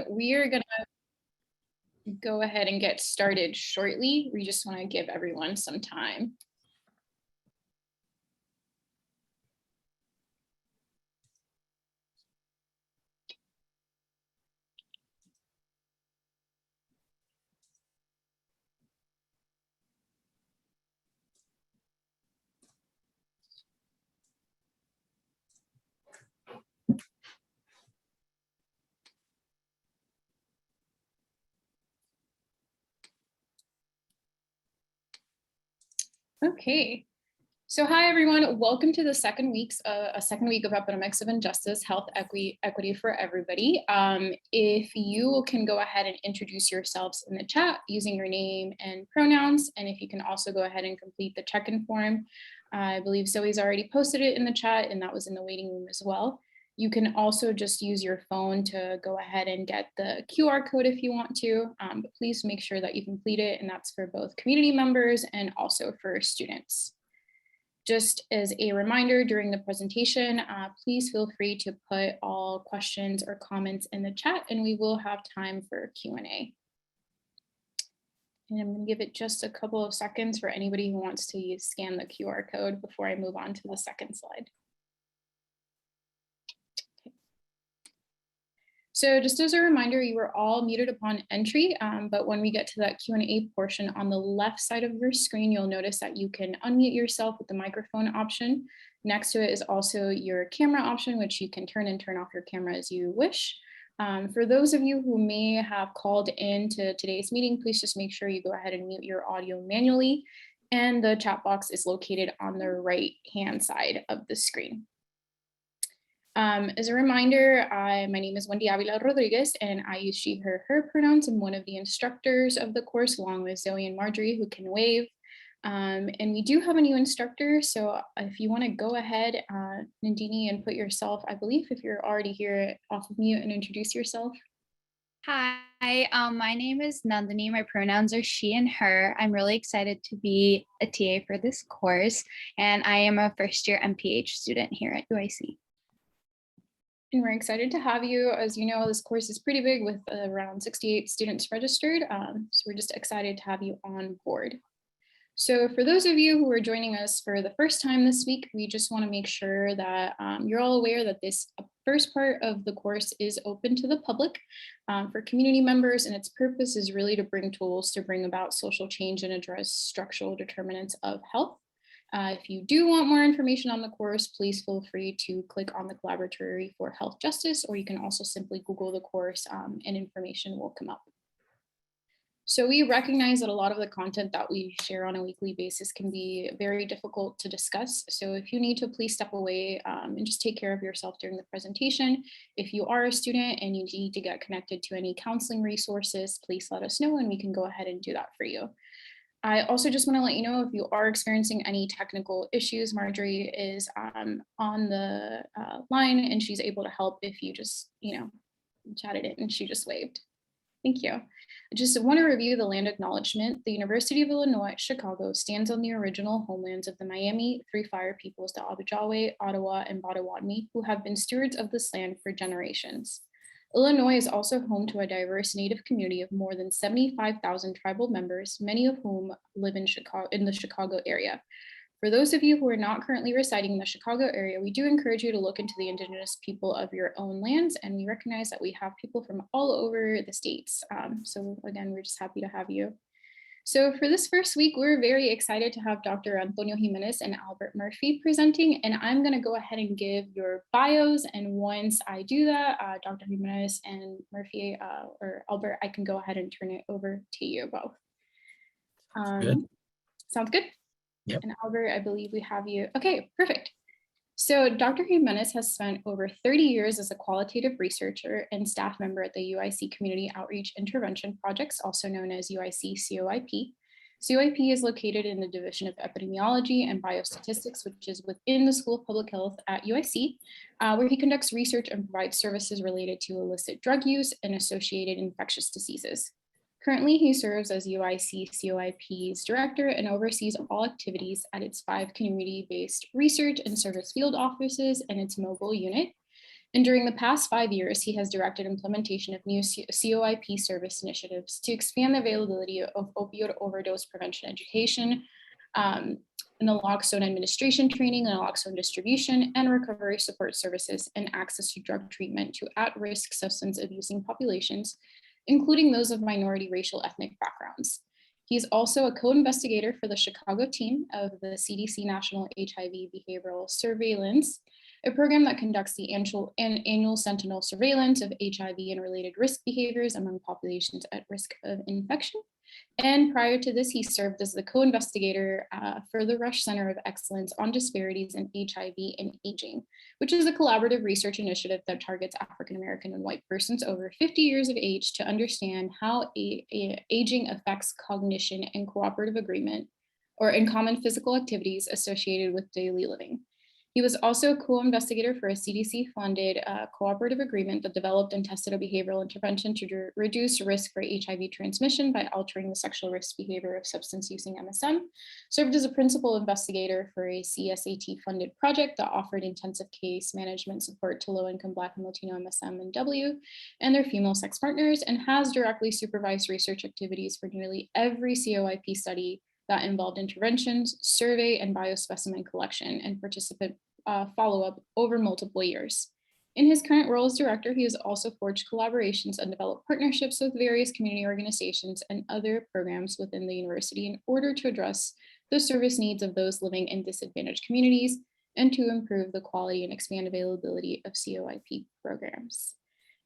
We are going to go ahead and get started shortly. We just want to give everyone some time. Okay, so hi everyone, welcome to the second week of Epidemics of Injustice, Health Equity for Everybody. If you can go ahead and introduce yourselves in the chat using your name and pronouns, and if you can also go ahead and complete the check-in form. I believe Zoe's already posted it in the chat, and that was in the waiting room as well. You can also just use your phone to go ahead and get the QR code if you want to, but please make sure that you complete it, and that's for both community members and also for students. Just as a reminder during the presentation, please feel free to put all questions or comments in the chat, and we will have time for Q&A. And I'm going to give it just a couple of seconds for anybody who wants to scan the QR code before I move on to the second slide. So just as a reminder, you are all muted upon entry, but when we get to that Q&A portion on the left side of your screen, you'll notice that you can unmute yourself with the microphone option. Next to it is also your camera option, which you can turn and turn off your camera as you wish. For those of you who may have called in to today's meeting, please just make sure you go ahead and mute your audio manually. And the chat box is located on the right-hand side of the screen. As a reminder, my name is Wendy Avila Rodriguez, and I use she, her pronouns. I'm one of the instructors of the course, along with Zoe and Marjorie, who can wave. And we do have a new instructor, so if you want to go ahead, Nandini, and put yourself, I believe if you're already here, off of mute and introduce yourself. Hi, my name is Nandini. My pronouns are she and her. I'm really excited to be a TA for this course, and I am a first-year MPH student here at UIC. And we're excited to have you. As you know, this course is pretty big with around 68 students registered. So we're just excited to have you on board. So for those of you who are joining us for the first time this week, we just want to make sure that you're all aware that this first part of the course is open to the public for community members, and its purpose is really to bring tools to bring about social change and address structural determinants of health. If you do want more information on the course, please feel free to click on the Collaboratory for Health Justice, or you can also simply Google the course and information will come up. So we recognize that a lot of the content that we share on a weekly basis can be very difficult to discuss. So if you need to, please step away and just take care of yourself during the presentation. If you are a student and you need to get connected to any counseling resources, please let us know and we can go ahead and do that for you. I also just want to let you know if you are experiencing any technical issues, Marjorie is on the line and she's able to help if you just, chatted it and she just waved. Thank you. I just want to review the land acknowledgement. The University of Illinois at Chicago stands on the original homelands of the Miami Three Fire peoples, the Abjawe, Ottawa, and Potawatomi, who have been stewards of this land for generations. Illinois is also home to a diverse Native community of more than 75,000 tribal members, many of whom live in the Chicago area. For those of you who are not currently residing in the Chicago area, we do encourage you to look into the Indigenous people of your own lands, and we recognize that we have people from all over the states. So again, we're just happy to have you. So for this first week, we're very excited to have Dr. Antonio Jimenez and Albert Murphy presenting, and I'm going to go ahead and give your bios, and once I do that, Dr. Jimenez and Murphy or Albert, I can go ahead and turn it over to you both. Sounds good? Yep. And Albert, I believe we have you. Okay, perfect. So Dr. Jimenez has spent over 30 years as a qualitative researcher and staff member at the UIC Community Outreach Intervention Projects, also known as UIC COIP. COIP is located in the Division of Epidemiology and Biostatistics, which is within the School of Public Health at UIC, where he conducts research and provides services related to illicit drug use and associated infectious diseases. Currently, he serves as UIC COIP's director and oversees all activities at its 5 community-based research and service field offices and its mobile unit. And during the past 5 years, he has directed implementation of new COIP service initiatives to expand the availability of opioid overdose prevention education, naloxone administration training, naloxone distribution, and recovery support services and access to drug treatment to at-risk substance abusing populations, including those of minority racial ethnic backgrounds. He is also a co-investigator for the Chicago team of the CDC National HIV Behavioral Surveillance, a program that conducts the annual sentinel surveillance of HIV and related risk behaviors among populations at risk of infection. And prior to this, he served as the co-investigator for the Rush Center of Excellence on Disparities in HIV and Aging, which is a collaborative research initiative that targets African American and white persons over 50 years of age to understand how aging affects cognition and cooperative agreement, or in common physical activities associated with daily living. He was also a co-investigator for a CDC-funded cooperative agreement that developed and tested a behavioral intervention to reduce risk for HIV transmission by altering the sexual risk behavior of substance-using MSM, served as a principal investigator for a CSAT-funded project that offered intensive case management support to low-income Black and Latino MSM and W and their female sex partners, and has directly supervised research activities for nearly every COIP study that involved interventions, survey, and biospecimen collection and participant follow-up over multiple years. In his current role as director, he has also forged collaborations and developed partnerships with various community organizations and other programs within the university in order to address the service needs of those living in disadvantaged communities and to improve the quality and expand availability of COIP programs.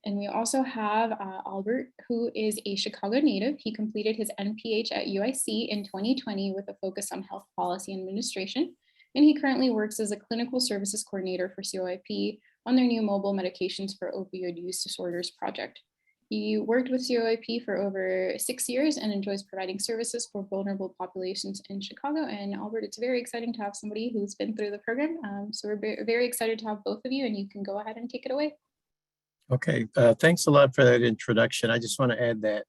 And we also have Albert, who is a Chicago native. He completed his NPH at UIC in 2020 with a focus on health policy and administration. And he currently works as a clinical services coordinator for COIP on their new mobile medications for opioid use disorders project. He worked with COIP for over 6 years and enjoys providing services for vulnerable populations in Chicago. And Albert, it's very exciting to have somebody who's been through the program. So we're very excited to have both of you, and you can go ahead and take it away. Okay, thanks a lot for that introduction. I just want to add that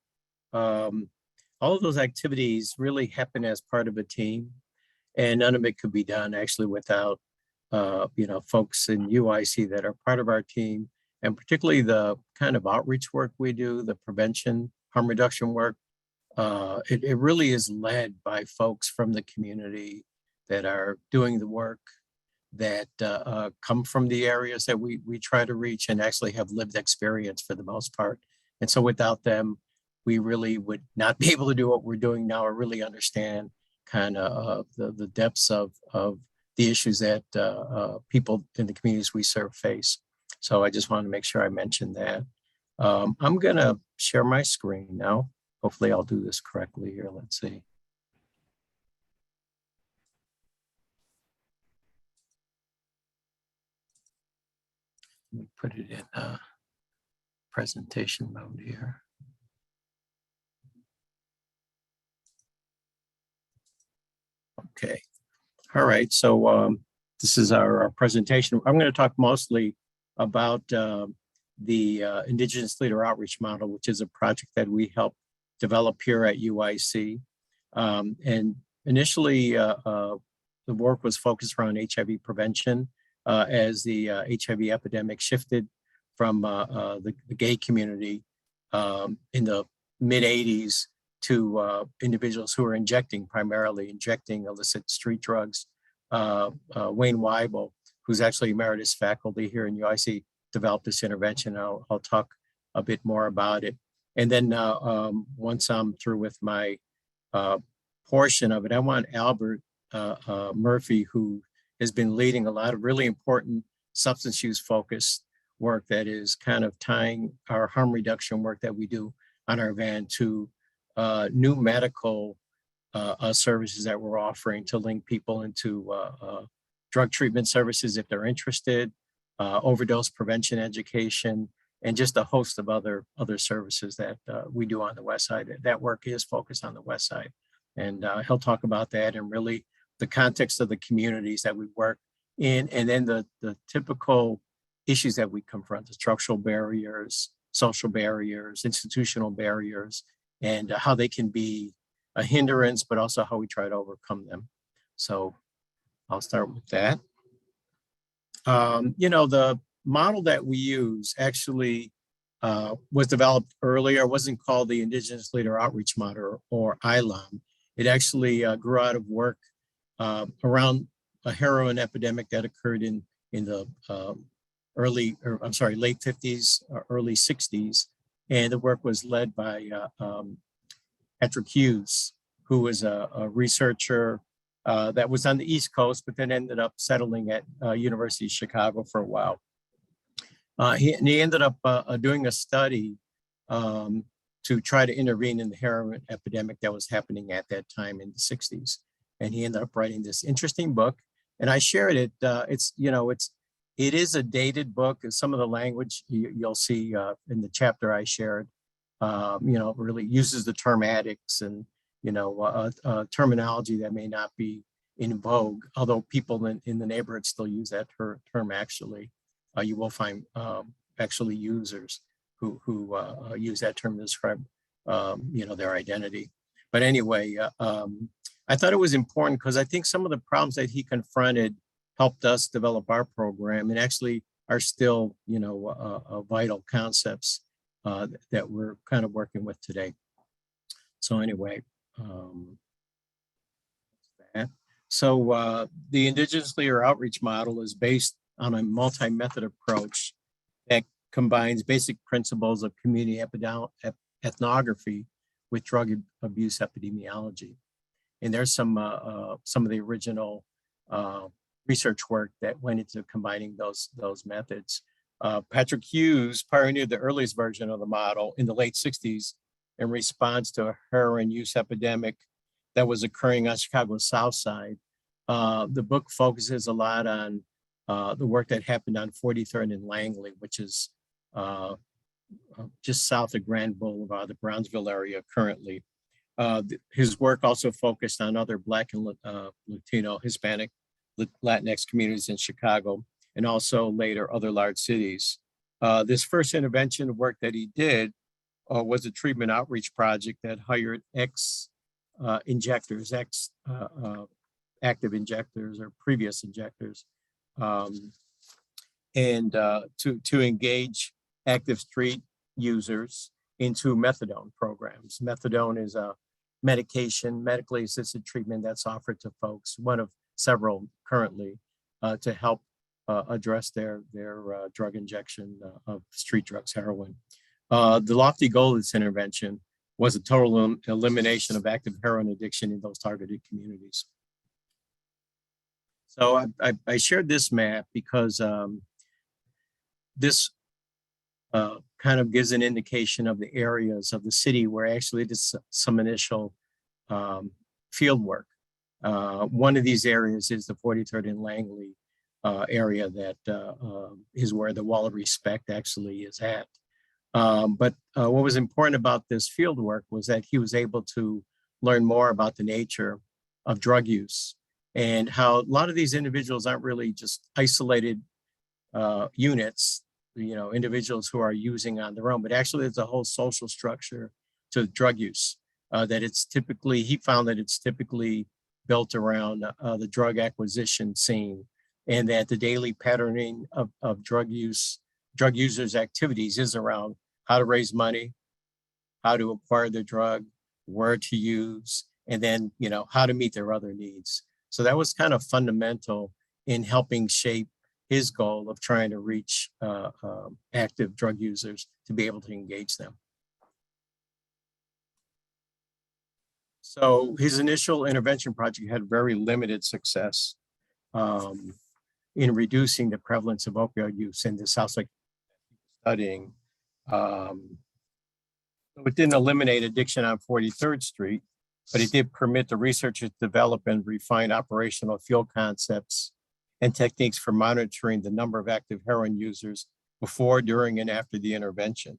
all of those activities really happen as part of a team, and none of it could be done actually without folks in UIC that are part of our team, and particularly the kind of outreach work we do, the prevention, harm reduction work. It really is led by folks from the community that are doing the work, that come from the areas that we try to reach and actually have lived experience for the most part. And so without them, we really would not be able to do what we're doing now or really understand kind of the depths of the issues that people in the communities we serve face. So I just wanted to make sure I mentioned that. I'm gonna share my screen now. Hopefully I'll do this correctly here. Let's see. Let me put it in presentation mode here. Okay. All right. So this is our presentation. I'm going to talk mostly about the Indigenous Leader Outreach Model, which is a project that we helped develop here at UIC. And initially, the work was focused around HIV prevention. As the HIV epidemic shifted from the gay community in the mid-'80s to individuals who are primarily injecting illicit street drugs. Wayne Weibo, who's actually emeritus faculty here in UIC, developed this intervention. I'll talk a bit more about it. And then once I'm through with my portion of it, I want Albert Murphy, who has been leading a lot of really important substance use focused work that is kind of tying our harm reduction work that we do on our van to new medical services that we're offering to link people into drug treatment services if they're interested, overdose prevention education, and just a host of other services that we do on the West Side. That work is focused on the West Side. And he'll talk about that and really the context of the communities that we work in, and then the typical issues that we confront, the structural barriers, social barriers, institutional barriers, and how they can be a hindrance, but also how we try to overcome them. So I'll start with that. The model that we use actually was developed earlier. It wasn't called the Indigenous Leader Outreach Model, or ILOM. It actually grew out of work around a heroin epidemic that occurred in the late 50s, early 60s. And the work was led by Patrick Hughes, who was a researcher that was on the East Coast, but then ended up settling at University of Chicago for a while. He ended up doing a study to try to intervene in the heroin epidemic that was happening at that time in the 60s. And he ended up writing this interesting book. And I shared it. It is a dated book. Some of the language you'll see in the chapter I shared, really uses the term addicts and, terminology that may not be in vogue, although people in the neighborhood still use that term actually. You will find actually users who use that term to describe, their identity. But anyway, I thought it was important because I think some of the problems that he confronted helped us develop our program, and actually are still, vital concepts that we're kind of working with today. So anyway, the Indigenous Leader Outreach Model is based on a multi-method approach that combines basic principles of community ethnography with drug abuse epidemiology. And there's some of the original research work that went into combining those methods. Patrick Hughes pioneered the earliest version of the model in the late 60s in response to a heroin use epidemic that was occurring on Chicago's South Side. The book focuses a lot on the work that happened on 43rd and Langley, which is just south of Grand Boulevard, the Brownsville area currently. His work also focused on other Black and Latino, Hispanic, Latinx communities in Chicago, and also later other large cities. This first intervention work that he did was a treatment outreach project that hired injectors, active injectors or previous injectors, and to engage active street users into methadone programs. Methadone is a medication, medically assisted treatment that's offered to folks, one of several currently, to help address their drug injection of street drugs, heroin. The lofty goal of this intervention was a total elimination of active heroin addiction in those targeted communities. So I shared this map because this kind of gives an indication of the areas of the city where actually did some initial field work. One of these areas is the 43rd and Langley area that is where the Wall of Respect actually is at. But what was important about this field work was that he was able to learn more about the nature of drug use and how a lot of these individuals aren't really just isolated units, individuals who are using on their own, but actually there's a whole social structure to drug use that he found that it's typically built around the drug acquisition scene, and that the daily patterning of drug users' activities is around how to raise money, how to acquire the drug, where to use, and then, how to meet their other needs. So that was kind of fundamental in helping shape his goal of trying to reach active drug users to be able to engage them. So his initial intervention project had very limited success in reducing the prevalence of opioid use in the Southside studying. It didn't eliminate addiction on 43rd Street, but it did permit the researchers to develop and refine operational field concepts and techniques for monitoring the number of active heroin users before, during, and after the intervention.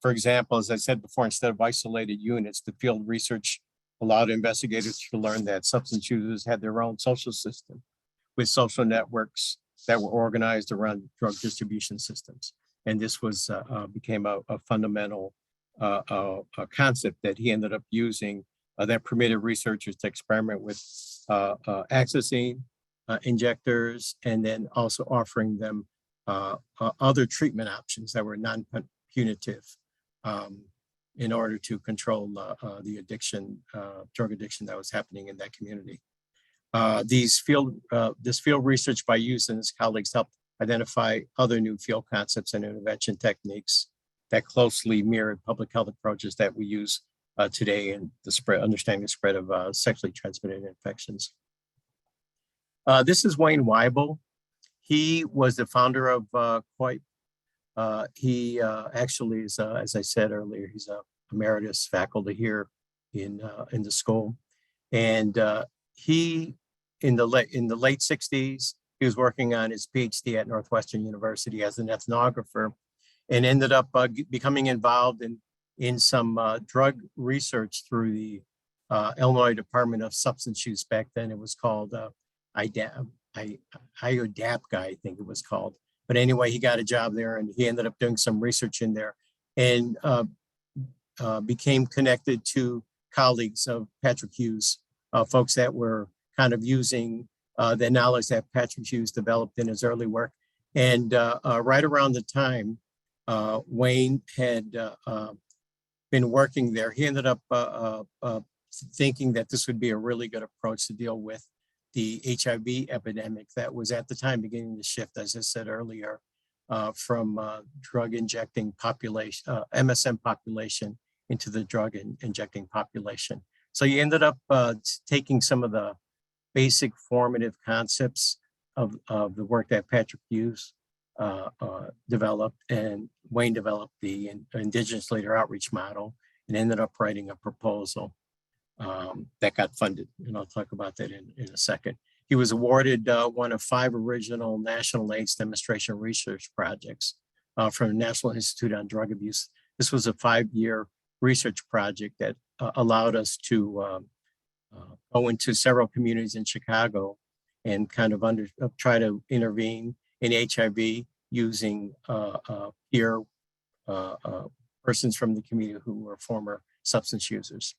For example, as I said before, instead of isolated units, the field research allowed investigators to learn that substance users had their own social system with social networks that were organized around drug distribution systems. And this was became a fundamental concept that he ended up using that permitted researchers to experiment with accessing injectors and then also offering them other treatment options that were non-punitive in order to control the addiction, drug addiction that was happening in that community. This field research by Hughes and his colleagues helped identify other new field concepts and intervention techniques that closely mirrored public health approaches that we use today in understanding the spread of sexually transmitted infections. This is Wayne Weibo. He was the founder of QUIPE. He actually is, as I said earlier, he's a emeritus faculty here in the school, and he in the late 60s he was working on his PhD at Northwestern University as an ethnographer, and ended up becoming involved in some drug research through the Illinois Department of Substance Use. Back then it was called IODAPGA, I think it was called. But anyway, he got a job there and he ended up doing some research in there, and became connected to colleagues of Patrick Hughes, folks that were kind of using the knowledge that Patrick Hughes developed in his early work. And right around the time Wayne had been working there, he ended up thinking that this would be a really good approach to deal with the HIV epidemic that was at the time beginning to shift, as I said earlier, from drug injecting population, MSM population, into the drug injecting population. So he ended up taking some of the basic formative concepts of the work that Patrick Hughes developed, and Wayne developed the Indigenous Leader Outreach Model, and ended up writing a proposal that got funded, and I'll talk about that in a second. He was awarded one of 5 original National AIDS Demonstration Research Projects from the National Institute on Drug Abuse. This was a 5-year research project that allowed us to go into several communities in Chicago and kind of try to intervene in HIV using peer persons from the community who were former substance users.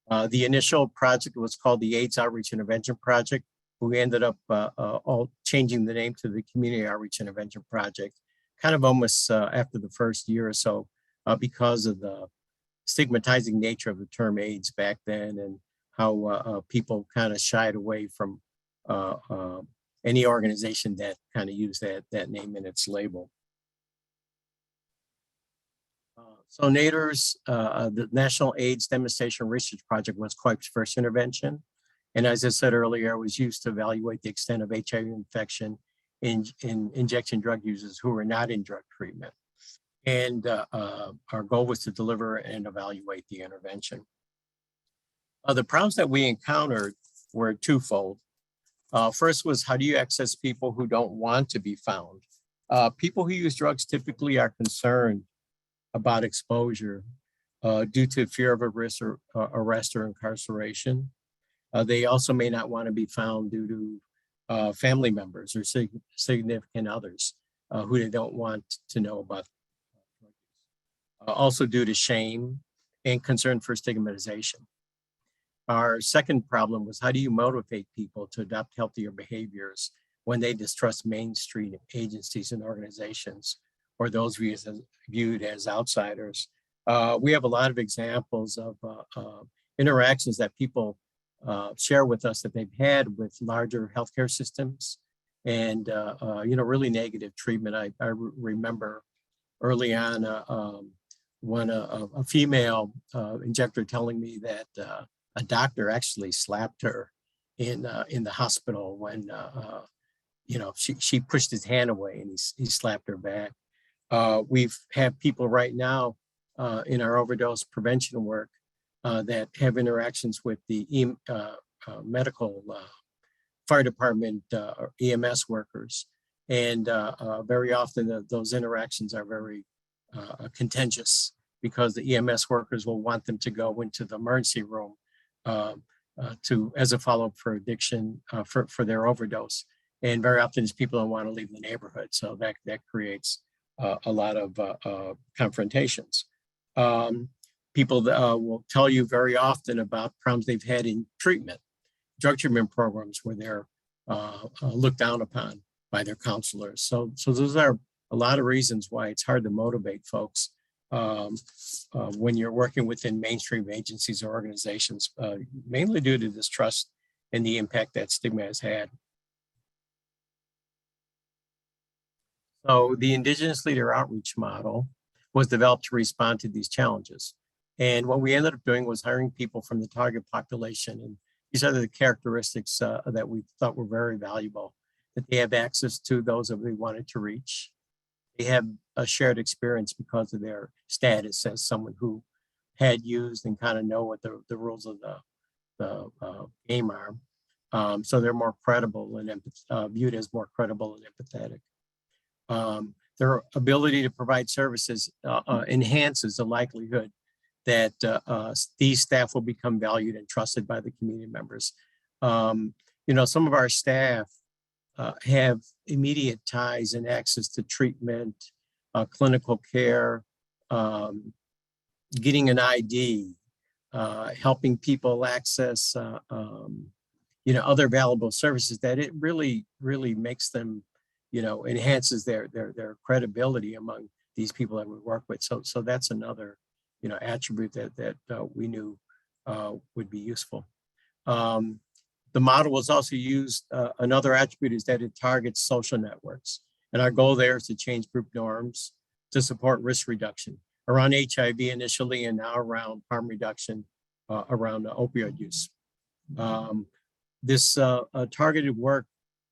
The initial project was called the AIDS Outreach Intervention Project. We ended up all changing the name to the Community Outreach Intervention Project, kind of almost after the first year or so, because of the stigmatizing nature of the term AIDS back then, and how people kind of shied away from any organization that kind of used that name in its label. So NADER's, the National AIDS Demonstration Research Project, was QUIPE's first intervention. And as I said earlier, it was used to evaluate the extent of HIV infection in injection drug users who were not in drug treatment. And our goal was to deliver and evaluate the intervention. The problems that we encountered were twofold. First was, how do you access people who don't want to be found? People who use drugs typically are concerned about exposure due to fear of arrest or incarceration. They also may not want to be found due to family members or significant others who they don't want to know about. Also due to shame and concern for stigmatization. Our second problem was, how do you motivate people to adopt healthier behaviors when they distrust mainstream agencies and organizations, or those viewed as outsiders? We have a lot of examples of interactions that people share with us that they've had with larger healthcare systems, and really negative treatment. I remember early on a female injector telling me that a doctor actually slapped her in the hospital when she pushed his hand away, and he slapped her back. We've had people right now in our overdose prevention work that have interactions with the medical fire department EMS workers, and very often those interactions are very contentious, because the EMS workers will want them to go into the emergency room as a follow-up for addiction, for their overdose. And very often these people don't want to leave the neighborhood, so that creates a lot of confrontations. People will tell you very often about problems they've had in drug treatment programs where they're looked down upon by their counselors. So those are a lot of reasons why it's hard to motivate folks when you're working within mainstream agencies or organizations, mainly due to distrust and the impact that stigma has had. So the Indigenous Leader Outreach Model was developed to respond to these challenges. And what we ended up doing was hiring people from the target population. And these are the characteristics that we thought were very valuable, that they have access to those that we wanted to reach. They have a shared experience because of their status as someone who had used and kind of know what the rules of the game are. So they're more credible and viewed as more credible and empathetic. Their ability to provide services enhances the likelihood that these staff will become valued and trusted by the community members. Some of our staff have immediate ties and access to treatment, clinical care, getting an ID, helping people access other valuable services that it really makes them, enhances their credibility among these people that we work with. So that's another attribute that we knew would be useful. The model was also used, another attribute is that it targets social networks. And our goal there is to change group norms to support risk reduction around HIV initially, and now around harm reduction around opioid use. This targeted work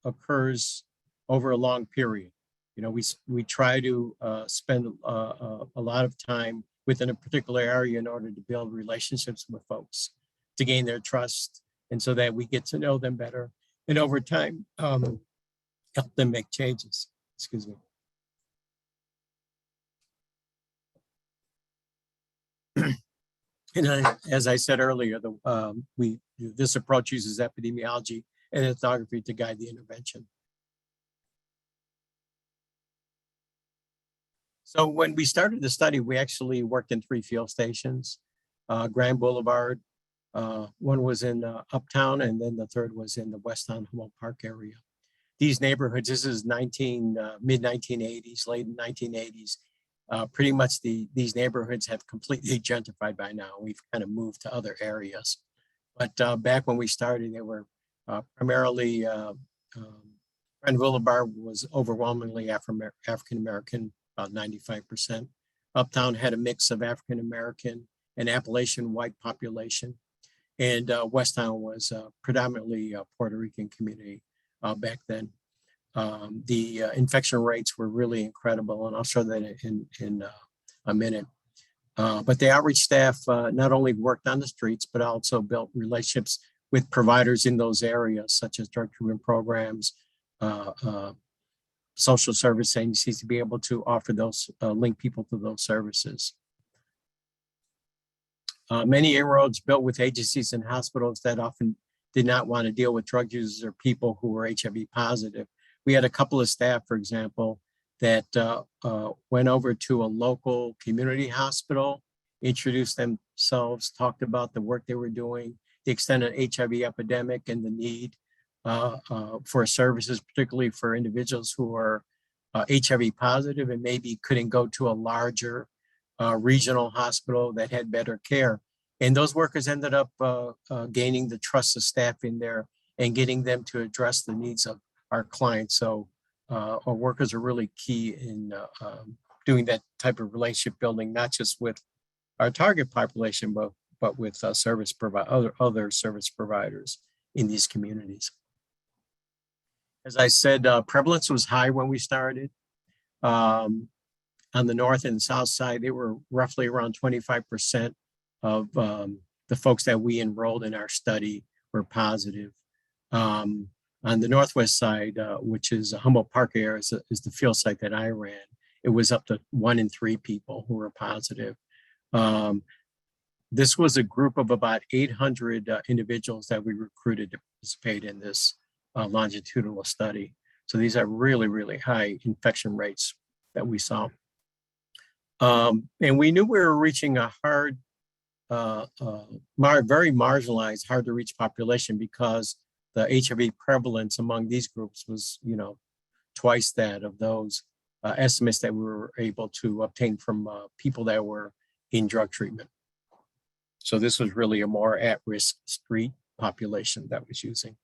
occurs over a long period. We try to spend a lot of time within a particular area in order to build relationships with folks, to gain their trust, and so that we get to know them better, and over time, help them make changes. Excuse me. And as I said earlier, this approach uses epidemiology and ethnography to guide the intervention. So when we started the study, we actually worked in 3 field stations, Grand Boulevard, one was in Uptown, and then the third was in the Westtown Humboldt Park area. These neighborhoods, this is mid-1980s, late 1980s. Pretty much these neighborhoods have completely gentrified by now. We've kind of moved to other areas. But back when we started, they were primarily, Grand Boulevard was overwhelmingly African-American, about 95%. Uptown had a mix of African-American and Appalachian white population. And Westtown was predominantly a Puerto Rican community back then. The infection rates were really incredible, and I'll show that in a minute. But the outreach staff not only worked on the streets, but also built relationships with providers in those areas, such as drug treatment programs, social service agencies, to be able to offer those, link people to those services. Many inroads built with agencies and hospitals that often did not want to deal with drug users or people who were HIV positive. We had a couple of staff, for example, that went over to a local community hospital, introduced themselves, talked about the work they were doing, the extent of HIV epidemic and the need for services, particularly for individuals who are HIV positive and maybe couldn't go to a larger regional hospital that had better care. And those workers ended up gaining the trust of staff in there and getting them to address the needs of our clients. So our workers are really key in doing that type of relationship building, not just with our target population, but with other service providers in these communities. As I said, prevalence was high when we started. On the north and south side, they were roughly around 25% of the folks that we enrolled in our study were positive. On the northwest side, which is Humboldt Park area, is the field site that I ran, it was up to 1 in 3 people who were positive. This was a group of about 800 individuals that we recruited to participate in this longitudinal study. So these are really, really high infection rates that we saw. And we knew we were reaching a hard, very marginalized, hard to reach population because the HIV prevalence among these groups was, twice that of those estimates that we were able to obtain from people that were in drug treatment. So this was really a more at-risk street population that was using.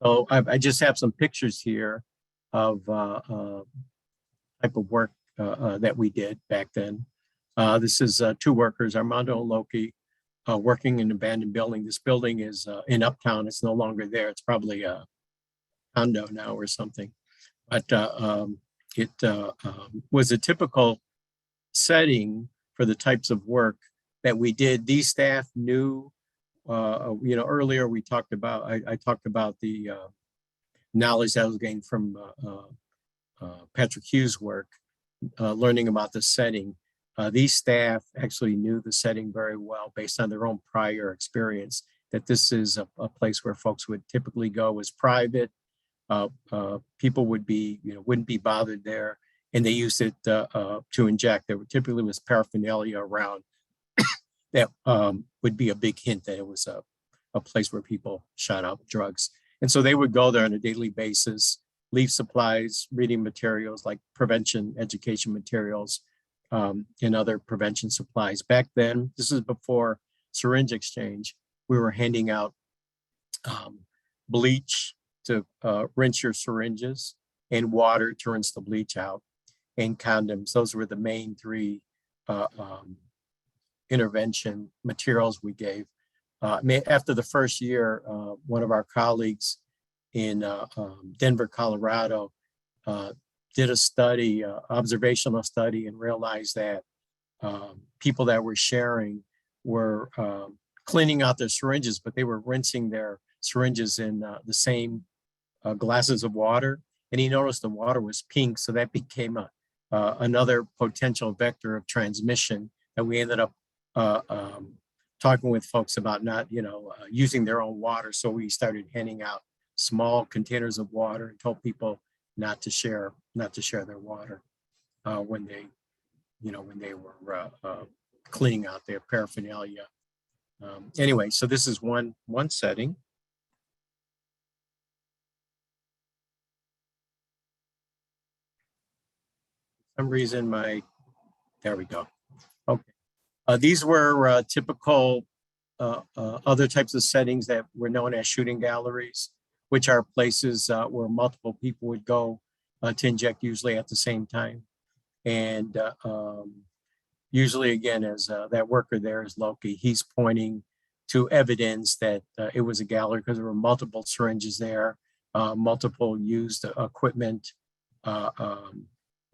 So I just have some pictures here of type of work that we did back then. This is two workers, Armando and Loki, working in an abandoned building. This building is in Uptown. It's no longer there. It's probably a condo now or something. But it was a typical setting for the types of work that we did. These staff knew, earlier we talked about, I talked about the knowledge that was gained from Patrick Hughes' work, learning about the setting. These staff actually knew the setting very well based on their own prior experience, that this is a place where folks would typically go as private. People would be, wouldn't be bothered there, and they used it to inject. There typically was paraphernalia around that would be a big hint that it was a place where people shot up drugs. And so they would go there on a daily basis, leave supplies, reading materials like prevention, education materials, and other prevention supplies. Back then, this is before syringe exchange, we were handing out bleach to rinse your syringes and water to rinse the bleach out, and condoms. Those were the main three intervention materials we gave. After the first year, one of our colleagues in Denver, Colorado, did a study, observational study, and realized that people that were sharing were cleaning out their syringes, but they were rinsing their syringes in the same glasses of water. And he noticed the water was pink, so that became another potential vector of transmission. And we ended up talking with folks about not, using their own water. So we started handing out small containers of water and told people not to share their water when they were cleaning out their paraphernalia. Anyway, so this is one setting. For some reason, there we go. Okay. These were typical other types of settings that were known as shooting galleries, which are places where multiple people would go to inject, usually at the same time. And usually, again, as that worker there is Loki, he's pointing to evidence that it was a gallery because there were multiple syringes there, multiple used equipment.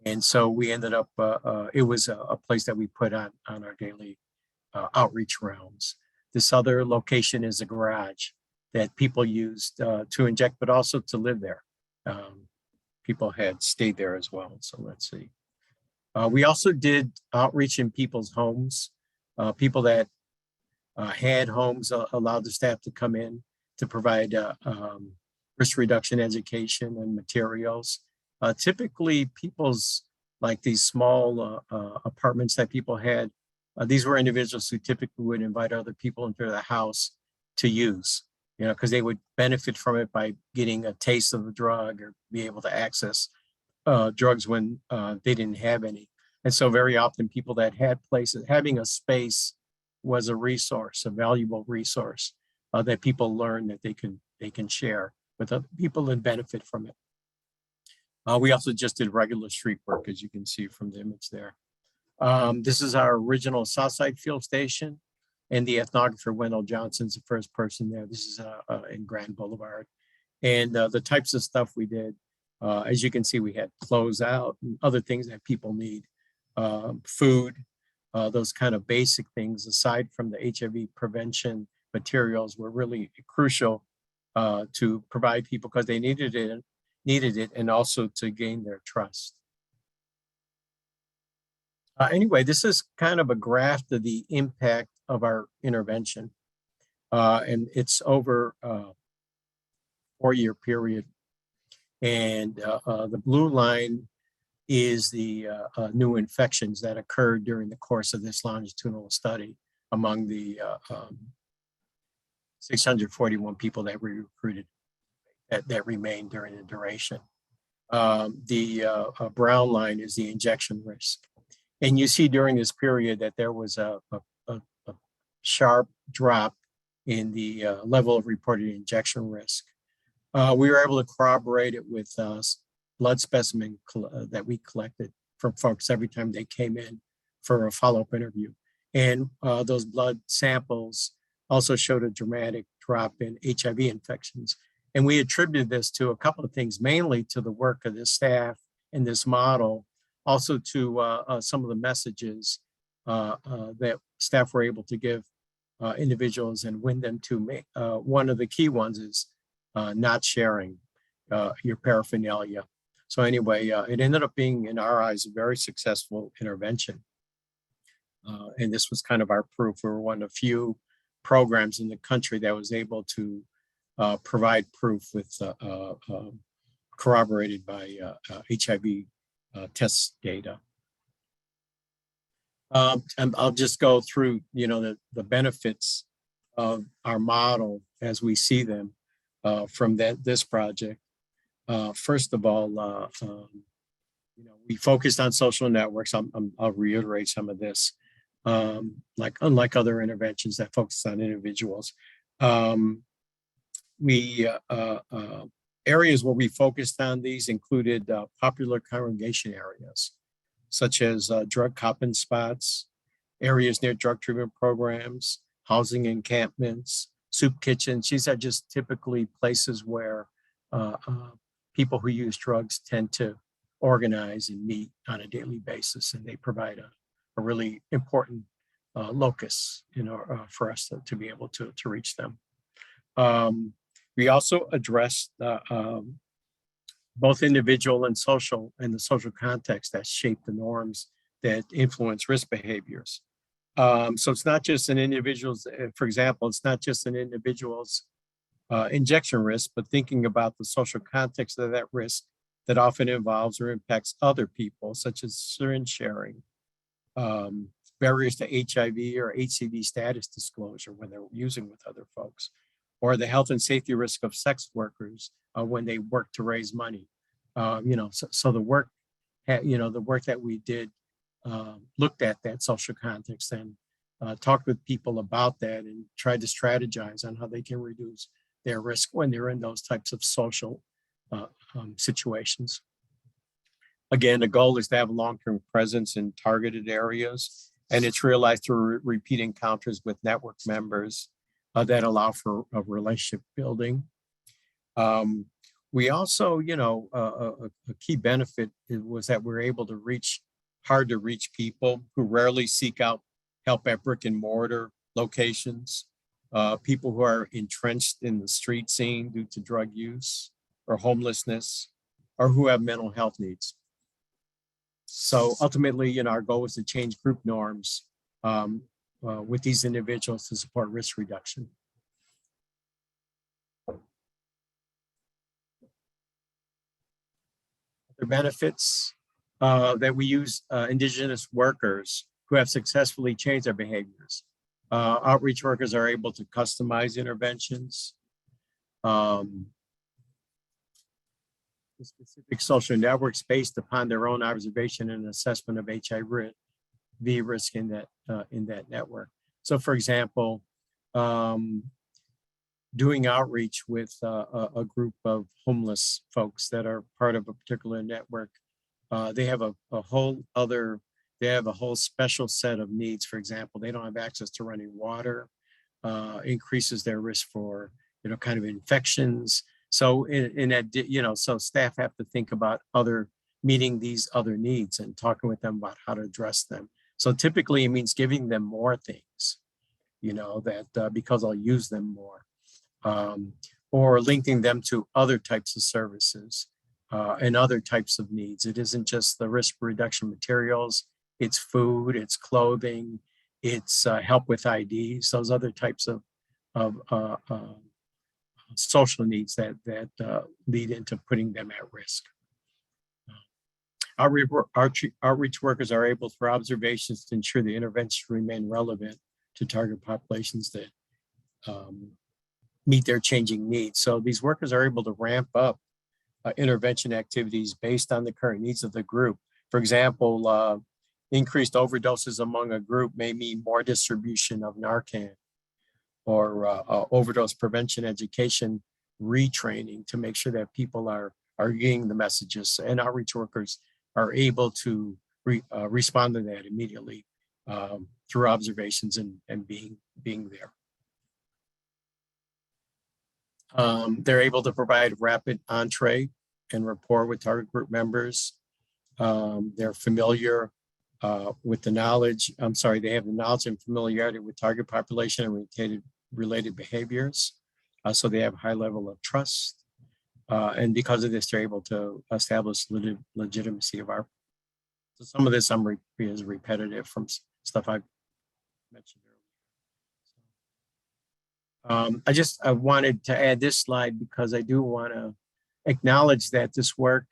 And so we ended up, it was a place that we put on our daily outreach rounds. This other location is a garage that people used to inject, but also to live there. People had stayed there as well. So let's see. We also did outreach in people's homes. People that had homes allowed the staff to come in to provide risk reduction education and materials. Typically, people's, like these small apartments that people had, these were individuals who typically would invite other people into the house to use, because they would benefit from it by getting a taste of the drug or be able to access drugs when they didn't have any. And so very often people that had places, having a space was a resource, a valuable resource that people learn that they can share with other people and benefit from it. We also just did regular street work, as you can see from the image there. This is our original Southside Field Station, and the ethnographer Wendell Johnson's the first person there. This is in Grand Boulevard. And the types of stuff we did, as you can see, we had clothes out and other things that people need, food, those kind of basic things, aside from the HIV prevention materials, were really crucial to provide people because they needed it and also to gain their trust. Anyway, this is kind of a graph of the impact of our intervention. And it's over a 4-year period. And the blue line is the new infections that occurred during the course of this longitudinal study among the 641 people that we recruited. that remain during the duration. The brown line is the injection risk. And you see during this period that there was a sharp drop in the level of reported injection risk. We were able to corroborate it with blood specimen that we collected from folks every time they came in for a follow-up interview. And those blood samples also showed a dramatic drop in HIV infections. And we attributed this to a couple of things, mainly to the work of the staff in this model, also to some of the messages that staff were able to give individuals and win them to make. One of the key ones is not sharing your paraphernalia. So anyway, it ended up being, in our eyes, a very successful intervention. And this was kind of our proof. We were one of the few programs in the country that was able to provide proof with corroborated by HIV test data. And I'll just go through, the benefits of our model as we see them from this project. First of all, we focused on social networks. I'll reiterate some of this. Unlike other interventions that focus on individuals, areas where we focused on these included popular congregation areas, such as drug copping spots, areas near drug treatment programs, housing encampments, soup kitchens. These are just typically places where people who use drugs tend to organize and meet on a daily basis, and they provide a really important locus, for us to be able to reach them. We also addressed both individual and social, and the social context that shape the norms that influence risk behaviors. So it's not just an individual's, for example, it's not just an individual's injection risk, but thinking about the social context of that risk that often involves or impacts other people, such as syringe sharing, barriers to HIV or HCV status disclosure when they're using with other folks, or the health and safety risk of sex workers when they work to raise money. So the work, the work that we did looked at that social context and talked with people about that and tried to strategize on how they can reduce their risk when they're in those types of social situations. Again, the goal is to have a long-term presence in targeted areas, and it's realized through repeat encounters with network members that allow for a relationship building. We also, a key benefit was that we're able to reach hard to reach people who rarely seek out help at brick and mortar locations, people who are entrenched in the street scene due to drug use or homelessness, or who have mental health needs. So ultimately, our goal is to change group norms with these individuals to support risk reduction. The benefits that we use Indigenous workers who have successfully changed their behaviors. Outreach workers are able to customize interventions. Specific social networks based upon their own observation and assessment of HIV risk in that network. So, for example, doing outreach with a group of homeless folks that are part of a particular network, they have a whole special set of needs. For example, they don't have access to running water, increases their risk for kind of infections. So so staff have to think about meeting these other needs and talking with them about how to address them. So typically it means giving them more things, that because I'll use them more, or linking them to other types of services and other types of needs. It isn't just the risk reduction materials, it's food, it's clothing, it's help with IDs, those other types of social needs that lead into putting them at risk. Outreach workers are able, through observations, to ensure the interventions remain relevant to target populations that meet their changing needs. So these workers are able to ramp up intervention activities based on the current needs of the group. For example, increased overdoses among a group may mean more distribution of Narcan, or overdose prevention education retraining to make sure that people are getting the messages, and outreach workers are able to respond to that immediately through observations and being there. They're able to provide rapid entree and rapport with target group members. They're familiar with the knowledge. They have the knowledge and familiarity with target population and related behaviors. So they have a high level of trust. And because of this, they're able to establish legitimacy of our. So some of this is repetitive from stuff I've mentioned earlier. I wanted to add this slide because I do want to acknowledge that this work,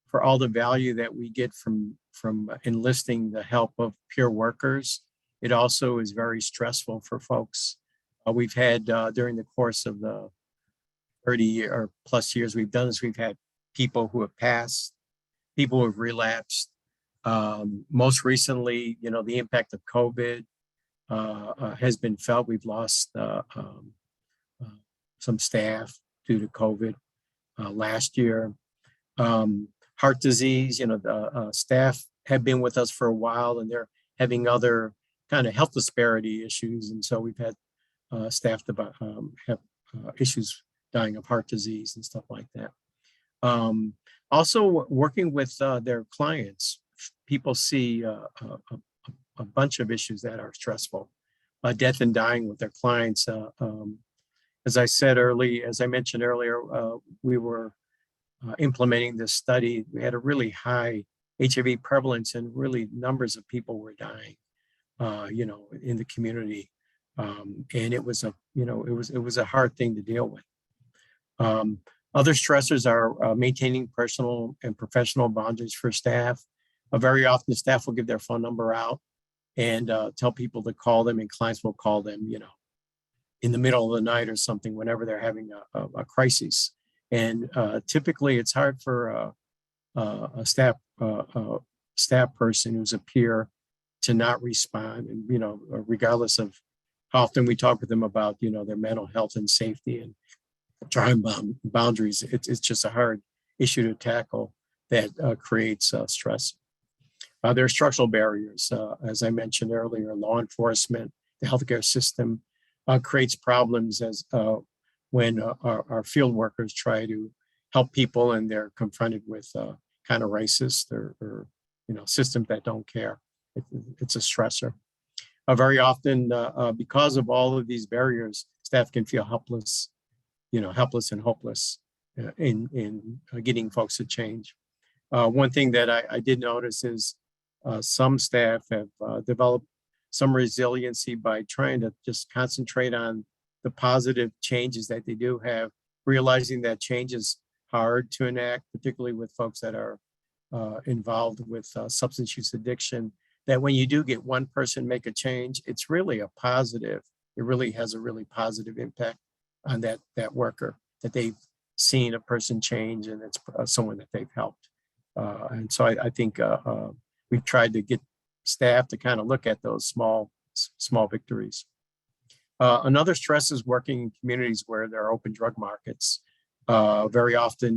for all the value that we get from enlisting the help of peer workers, it also is very stressful for folks. We've had during the course of the 30 or plus years we've done this, we've had people who have passed, people who have relapsed. Most recently, the impact of COVID has been felt. We've lost some staff due to COVID last year. Heart disease, the staff have been with us for a while and they're having other kind of health disparity issues. And so we've had staff that have issues dying of heart disease and stuff like that. Also working with their clients, people see a bunch of issues that are stressful. Death and dying with their clients. As I mentioned earlier, we were implementing this study. We had a really high HIV prevalence and really numbers of people were dying, in the community. And it was a hard thing to deal with. Other stressors are maintaining personal and professional boundaries for staff. Very often the staff will give their phone number out and tell people to call them, and clients will call them, in the middle of the night or something whenever they're having a crisis. And typically it's hard for a staff person who's a peer to not respond. And, regardless of how often we talk with them about, their mental health and safety and drawing boundaries, it's just a hard issue to tackle that creates stress. There are structural barriers. As I mentioned earlier, law enforcement, the healthcare system creates problems as when our field workers try to help people and they're confronted with kind of racist or systems that don't care. It's a stressor. Very often, because of all of these barriers, staff can feel helpless and hopeless in getting folks to change. One thing that I did notice is some staff have developed some resiliency by trying to just concentrate on the positive changes that they do have, realizing that change is hard to enact, particularly with folks that are involved with substance use addiction, that when you do get one person make a change, it's really a positive. It really has a really positive impact on that worker, that they've seen a person change and it's someone that they've helped. And so I think we've tried to get staff to kind of look at those small victories. Another stress is working in communities where there are open drug markets. Very often,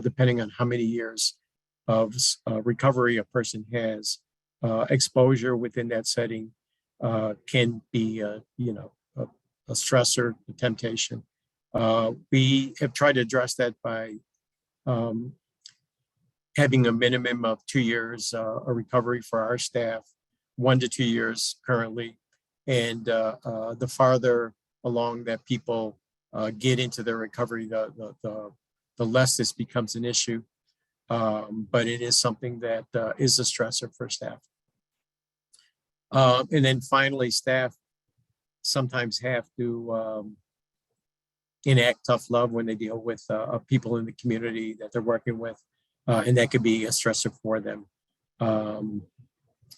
depending on how many years of recovery a person has, exposure within that setting can be, a stressor, a temptation. We have tried to address that by having a minimum of 2 years of recovery for our staff, 1 to 2 years currently. And the farther along that people get into their recovery, the less this becomes an issue. But it is something that is a stressor for staff. And then finally, staff sometimes have to enact tough love when they deal with people in the community that they're working with. And that could be a stressor for them.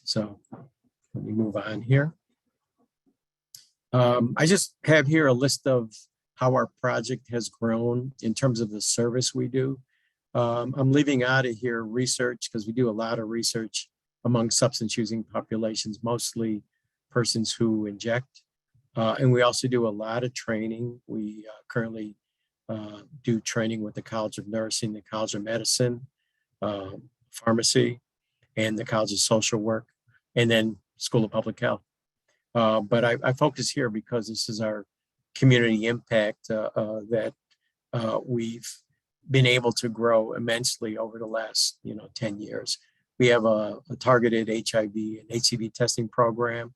So let me move on here. I just have here a list of how our project has grown in terms of the service we do. I'm leaving out of here research because we do a lot of research among substance using populations, mostly persons who inject. And we also do a lot of training. We currently do training with the College of Nursing, the College of Medicine, Pharmacy, and the College of Social Work, and then School of Public Health. But I focus here because this is our community impact that we've been able to grow immensely over the last 10 years. We have a targeted HIV and HCV testing program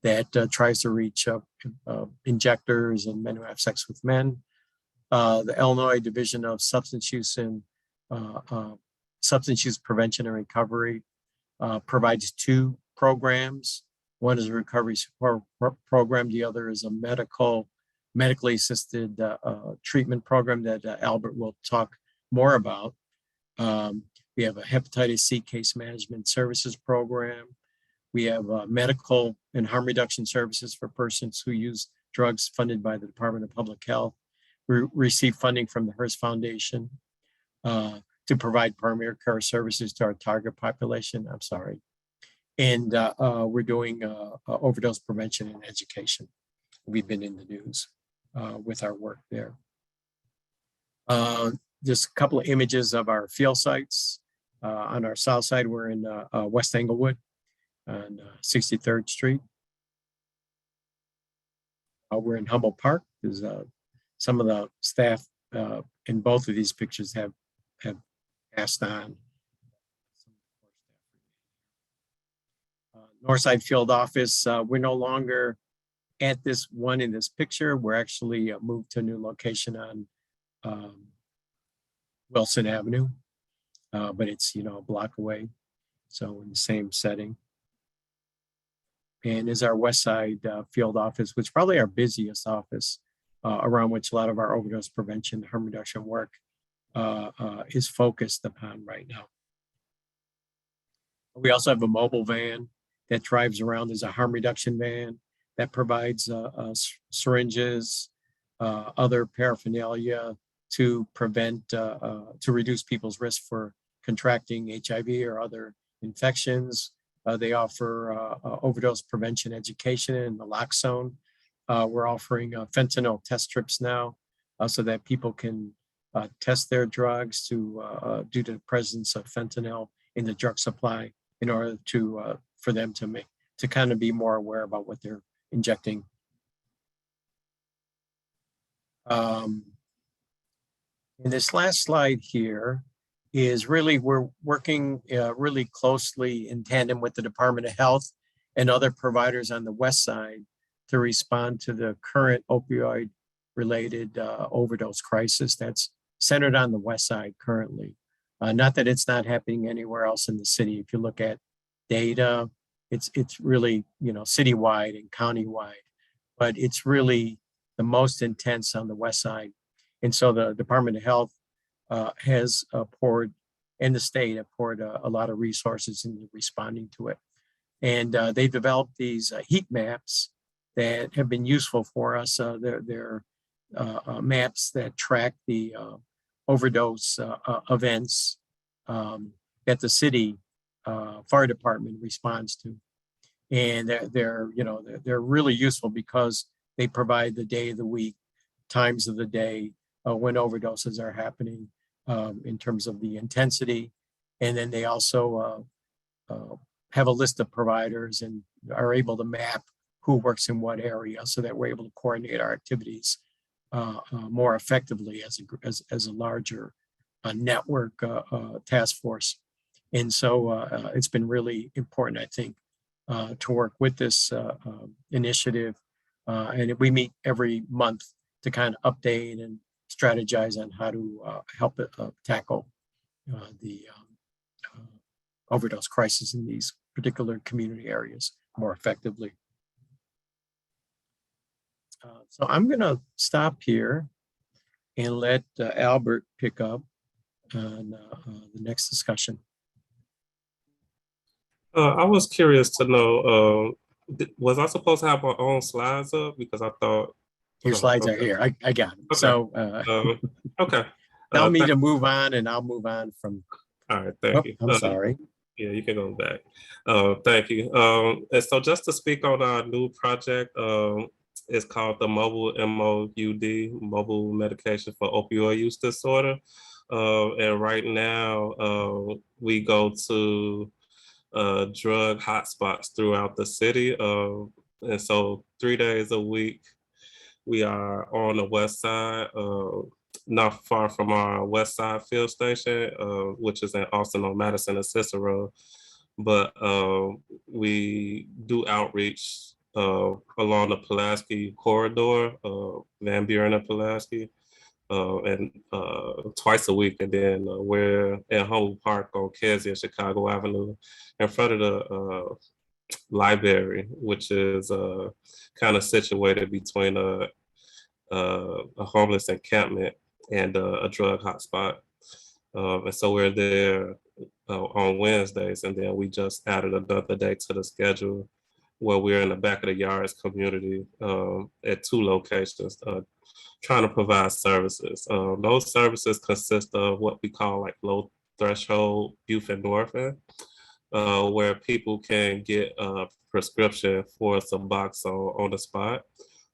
that tries to reach injectors and men who have sex with men. The Illinois Division of Substance Use and Substance Use Prevention and Recovery provides 2 programs. One is a recovery support program. The other is a medically assisted treatment program that Albert will talk more about. We have a hepatitis C case management services program. We have medical and harm reduction services for persons who use drugs funded by the Department of Public Health. We receive funding from the Hearst Foundation to provide primary care services to our target population. I'm sorry. And we're doing overdose prevention and education. We've been in the news with our work there. Just a couple of images of our field sites. On our south side, we're in West Englewood on 63rd Street. We're in Humboldt Park. There's some of the staff in both of these pictures have passed on. Northside Field Office, we're no longer at this one in this picture. We're actually moved to a new location on Wilson Avenue, but it's a block away, so in the same setting. And is our West Side Field Office, which is probably our busiest office, around which a lot of our overdose prevention, harm reduction work is focused upon right now. We also have a mobile van that drives around. There's a harm reduction van that provides syringes, other paraphernalia to prevent, to reduce people's risk for contracting HIV or other infections. They offer overdose prevention education in the naloxone. We're offering fentanyl test strips now so that people can test their drugs due to the presence of fentanyl in the drug supply in order to for them to kind of be more aware about what they're injecting. And this last slide here is really, we're working really closely in tandem with the Department of Health and other providers on the West Side to respond to the current opioid related overdose crisis that's centered on the West Side currently. Not that it's not happening anywhere else in the city. If you look at data, it's really, citywide and countywide, but it's really the most intense on the West Side. And so the Department of Health has poured, and the state have poured a lot of resources into responding to it. And they developed these heat maps that have been useful for us. They're maps that track the overdose events that the city fire department responds to. And they're really useful because they provide the day of the week, times of the day when overdoses are happening in terms of the intensity. And then they also have a list of providers and are able to map who works in what area so that we're able to coordinate our activities more effectively as a larger network task force. And so it's been really important, I think, to work with this initiative. And we meet every month to kind of update and strategize on how to help tackle the overdose crisis in these particular community areas more effectively. So I'm going to stop here and let Albert pick up on the next discussion. I was curious to know, was I supposed to have my own slides up? Because I thought Your slides are Okay. here. I got them. Okay. So Okay. tell me to move on and I'll move on from. All right. Thank Oh, you. I'm sorry. Yeah, you can go back. Thank you. And so just to speak on our new project, it's called the Mobile MOUD, Mobile Medication for Opioid Use Disorder. And right now, we go to drug hotspots throughout the city. And so 3 days a week, we are on the west side, not far from our west side field station, which is in Austin on Madison and Cicero. But we do outreach along the Pulaski corridor, Van Buren and Pulaski, and twice a week. And then we're at Humboldt Park on Kedzie and Chicago Avenue in front of the library, which is kind of situated between a homeless encampment and a drug hotspot. And so we're there on Wednesdays, and then we just added another day to the schedule where we're in the back of the yards community at 2 locations trying to provide services. Those services consist of what we call like low threshold buprenorphine, where people can get a prescription for Suboxone on the spot.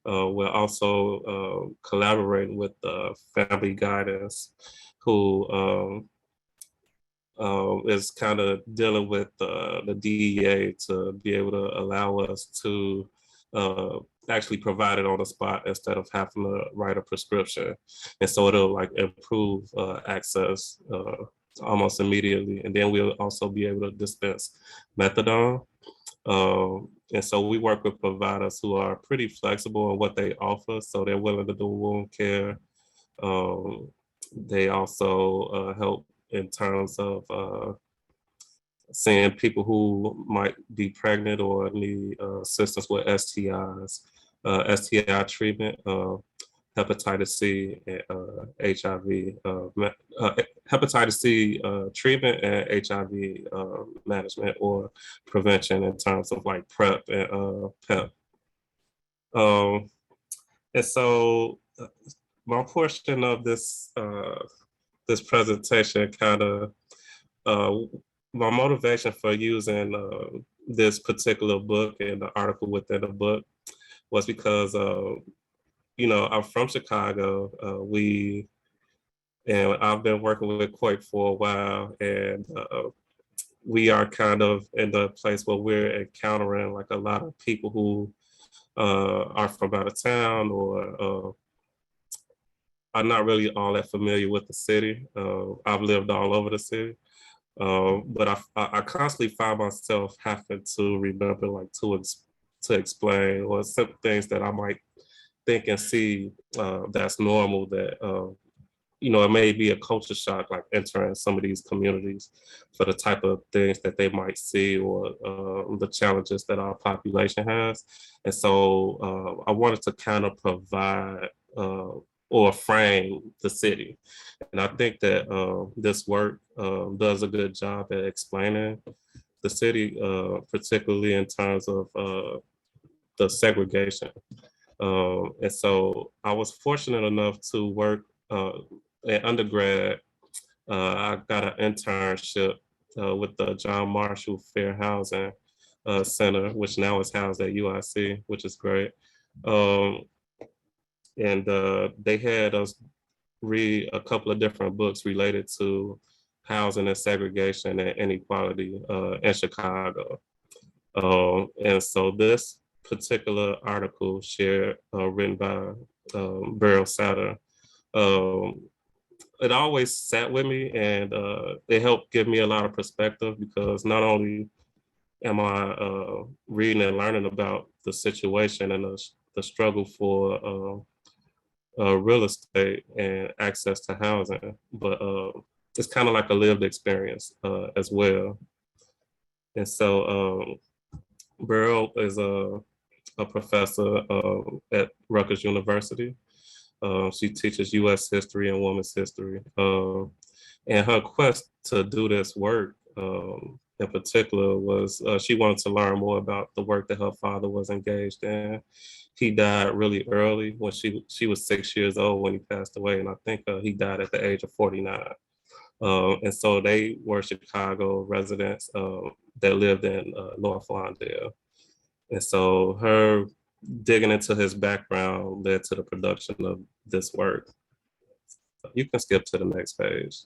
We're also collaborating with Family Guidance, who is kind of dealing with the DEA to be able to allow us to actually provide it on the spot instead of having to write a prescription. And so it'll like improve access almost immediately. And then we'll also be able to dispense methadone. And so we work with providers who are pretty flexible in what they offer. So they're willing to do wound care. They also help in terms of seeing people who might be pregnant or need assistance with STIs, STI treatment, hepatitis C, HIV, hepatitis C treatment and HIV management or prevention in terms of like PrEP and PEP. And so my portion of this this presentation kind of my motivation for using this particular book and the article within the book was because you know, I'm from Chicago. And I've been working with Coit for a while, and we are kind of in the place where we're encountering like a lot of people who are from out of town or are not really all that familiar with the city. I've lived all over the city, but I constantly find myself having to remember like to explain or some things that I might think and see that's normal that you know, it may be a culture shock like entering some of these communities for the type of things that they might see or the challenges that our population has. And so I wanted to kind of provide or frame the city. And I think that this work does a good job at explaining the city, particularly in terms of the segregation. And so I was fortunate enough to work in undergrad. I got an internship with the John Marshall Fair Housing Center, which now is housed at UIC, which is great. And they had us read a couple of different books related to housing and segregation and inequality in Chicago. And so this particular article shared, written by Beryl Satter, it always sat with me, and it helped give me a lot of perspective because not only am I reading and learning about the situation and the struggle for real estate and access to housing, but it's kind of like a lived experience as well. And so Beryl is a professor at Rutgers University. She teaches U.S. history and women's history. And her quest to do this work in particular was she wanted to learn more about the work that her father was engaged in. He died really early when she was 6 years old when he passed away, and I think he died at the age of 49. And so they were Chicago residents that lived in North Lawndale. And so her digging into his background led to the production of this work. You can skip to the next page,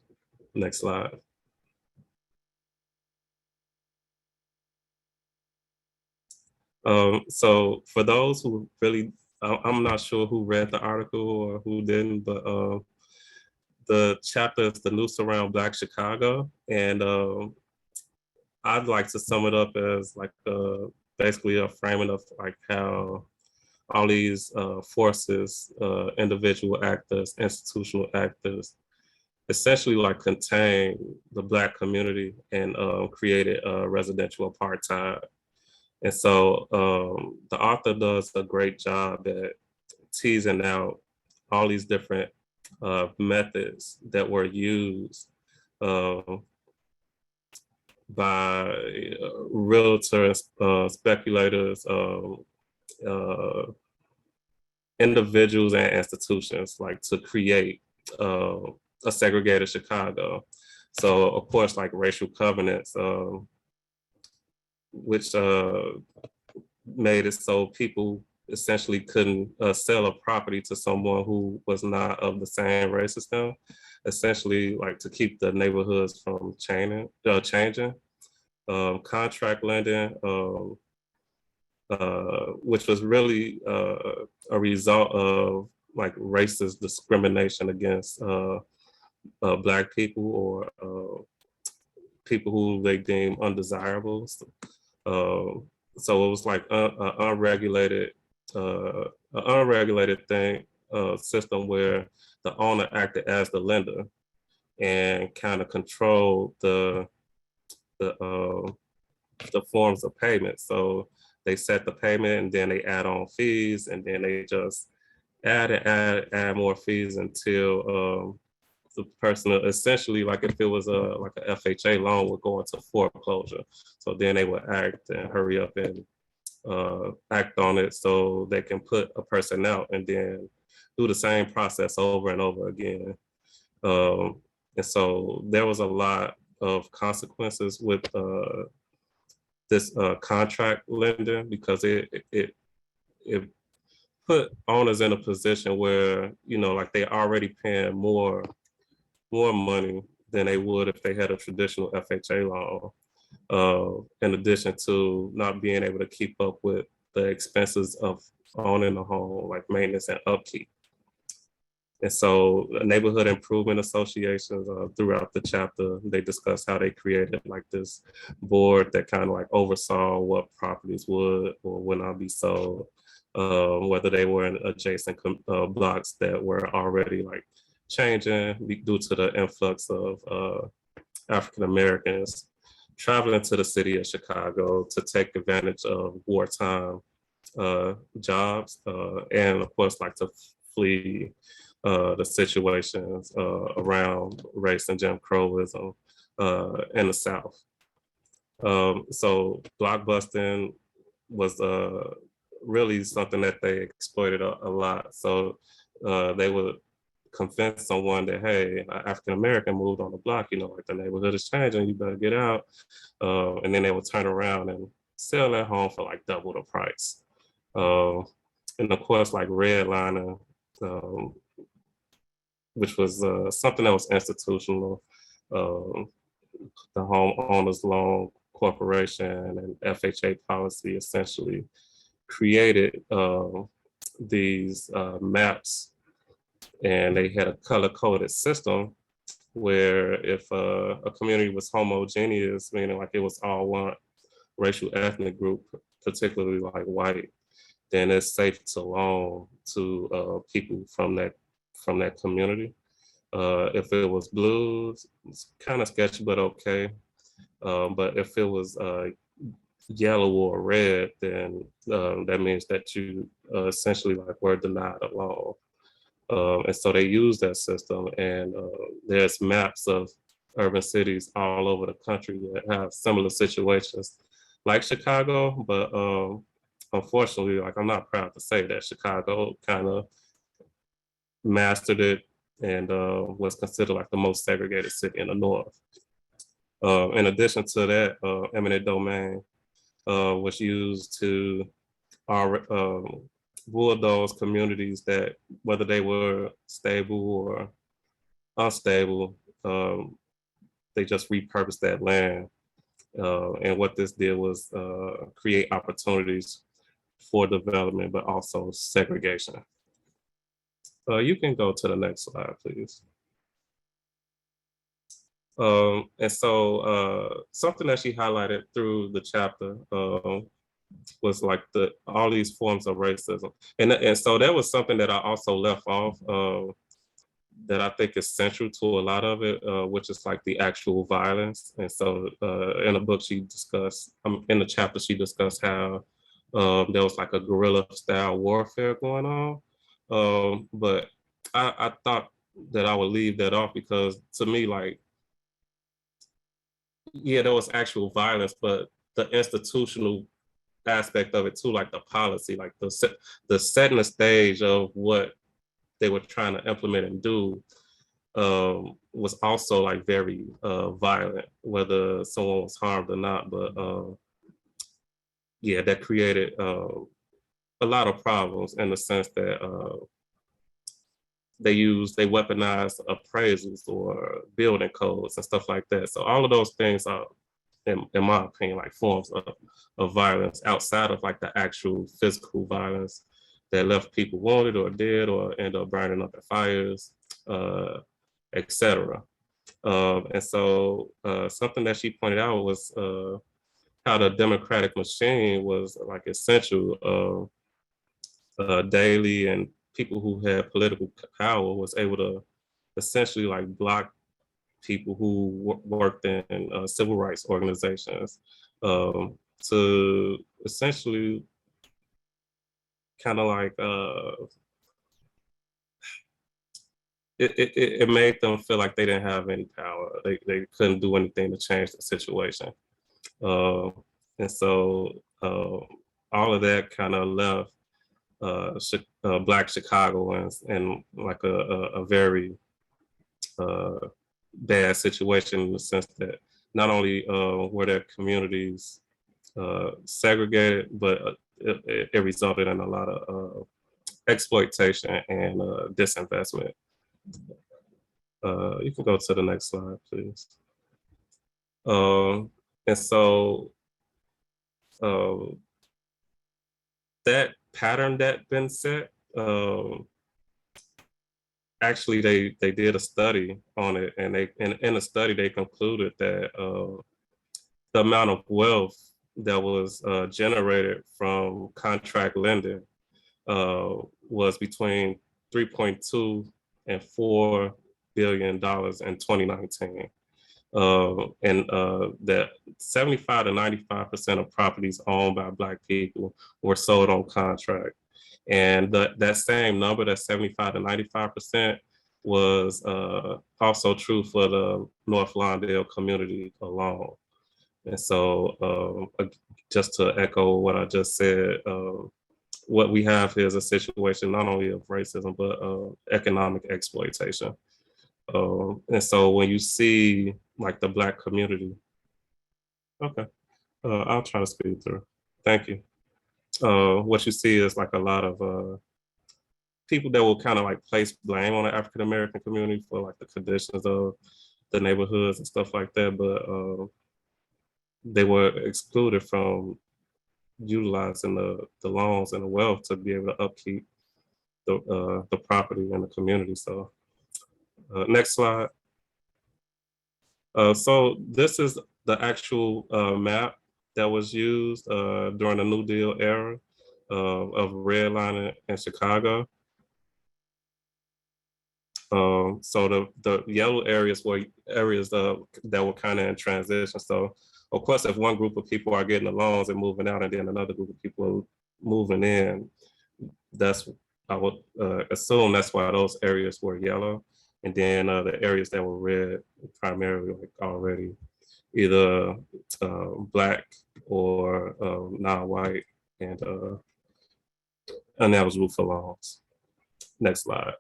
next slide. So for those who really, I'm not sure who read the article or who didn't, but the chapter is The Noose Around Black Chicago. And I'd like to sum it up as like basically a framing of like how all these forces, individual actors, institutional actors, essentially like contain the Black community and created residential apartheid. And so the author does a great job at teasing out all these different methods that were used by realtors, speculators, individuals and institutions, like to create a segregated Chicago. So of course, like racial covenants, which made it so people essentially couldn't sell a property to someone who was not of the same race as them, essentially like to keep the neighborhoods from changing. Contract lending, which was really a result of like racist discrimination against Black people or people who they deem undesirable. So it was like an unregulated thing, system where the owner acted as the lender and kind of controlled the forms of payment. So they set the payment and then they add on fees and then they just add more fees until the person essentially, like if it was like a FHA loan, would go into foreclosure. So then they would act and hurry up and act on it so they can put a person out and then do the same process over and over again. And so there was a lot of consequences with this contract lending because it put owners in a position where, you know, like they already paying more money than they would if they had a traditional FHA loan, in addition to not being able to keep up with the expenses of owning a home, like maintenance and upkeep. And so neighborhood improvement associations, throughout the chapter, they discuss how they created like this board that kind of like oversaw what properties would or would not be sold, whether they were in adjacent blocks that were already like changing due to the influx of African Americans traveling to the city of Chicago to take advantage of wartime jobs, and of course like to flee the situations around race and Jim Crowism in the South. So blockbusting was really something that they exploited a lot. So they would convince someone that, hey, African American moved on the block, you know, like the neighborhood is changing, you better get out. And then they would turn around and sell that home for like double the price. And of course, like redlining, which was something that was institutional. The Homeowners Loan Corporation and FHA policy essentially created these maps, and they had a color-coded system where if a community was homogeneous, meaning like it was all one racial ethnic group, particularly like white, then it's safe to loan to people from that community. If it was blues, it's kind of sketchy, but okay. But if it was yellow or red, then that means that you essentially like were denied a loan. And so they use that system, and there's maps of urban cities all over the country that have similar situations like Chicago, but unfortunately, like I'm not proud to say that Chicago kind of mastered it and was considered like the most segregated city in the North. In addition to that, eminent domain was used to bulldoze communities that, whether they were stable or unstable, they just repurposed that land. And what this did was create opportunities for development, but also segregation. You can go to the next slide, please. And so something that she highlighted through the chapter was like all these forms of racism. And so that was something that I also left off that I think is central to a lot of it, which is like the actual violence. And so in the book she discussed, in the chapter she discussed how there was like a guerrilla style warfare going on. But I thought that I would leave that off because to me, like, yeah, there was actual violence, but the institutional aspect of it too, like the policy, like the setting the stage of what they were trying to implement and do was also like very violent, whether someone was harmed or not. But yeah, that created a lot of problems in the sense that they weaponized appraisals or building codes and stuff like that. So all of those things are, in my opinion, like forms of violence outside of like the actual physical violence that left people wounded or dead or end up burning up in fires, etc. And so something that she pointed out was how the democratic machine was like essential. Daley and people who had political power was able to essentially like block people who worked in civil rights organizations to essentially kind of like it made them feel like they didn't have any power. They couldn't do anything to change the situation. And so all of that kind of left Black Chicagoans in like a very bad situation in the sense that not only were their communities segregated, but it resulted in a lot of exploitation and disinvestment. You can go to the next slide, please. And so that pattern that been set, actually they did a study on it, and in the study they concluded that the amount of wealth that was generated from contract lending was between 3.2 and $4 billion in 2019. And that 75 to 95% of properties owned by Black people were sold on contract. And that same number, that 75 to 95%, was also true for the North Lawndale community alone. And so just to echo what I just said, what we have here is a situation not only of racism, but economic exploitation. And so when you see like the Black community, okay, I'll try to speed through. Thank you. What you see is like a lot of people that will kind of like place blame on the African American community for like the conditions of the neighborhoods and stuff like that, but they were excluded from utilizing the loans and the wealth to be able to upkeep the property and the community. So next slide. So this is the actual map that was used during the New Deal era of redlining in Chicago. So the yellow areas were areas that were kind of in transition. So of course, if one group of people are getting the loans and moving out, and then another group of people are moving in, I would assume that's why those areas were yellow. And then the areas that were red primarily like already either Black or non-white and ineligible for loans. Next slide.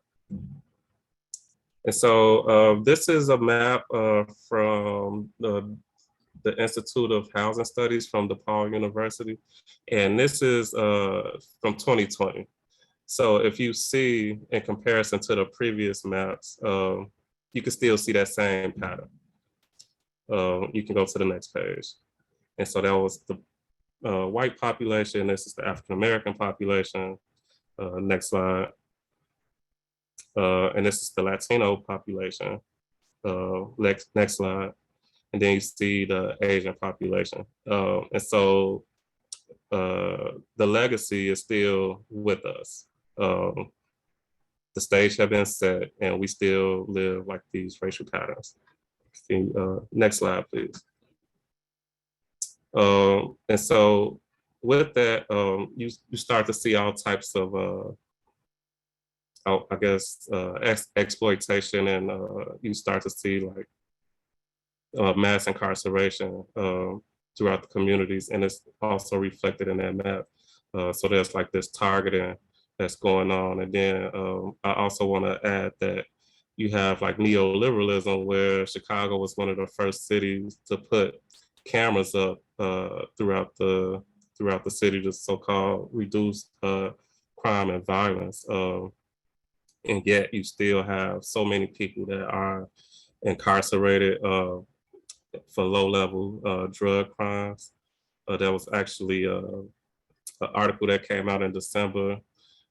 And so this is a map from the Institute of Housing Studies from DePaul University. And this is from 2020. So if you see in comparison to the previous maps, you can still see that same pattern. You can go to the next page. And so that was the white population. This is the African-American population. Next slide. And this is the Latino population. Next slide. And then you see the Asian population. And so the legacy is still with us. The stage has been set and we still live like these racial patterns. Next slide, please. And so with that, you start to see all types of, I guess, exploitation, and you start to see like mass incarceration throughout the communities, and it's also reflected in that map. So there's like this targeting that's going on. And then I also want to add that you have like neoliberalism, where Chicago was one of the first cities to put cameras up throughout the city to so-called reduce crime and violence. And yet you still have so many people that are incarcerated for low-level drug crimes. There was actually an article that came out in December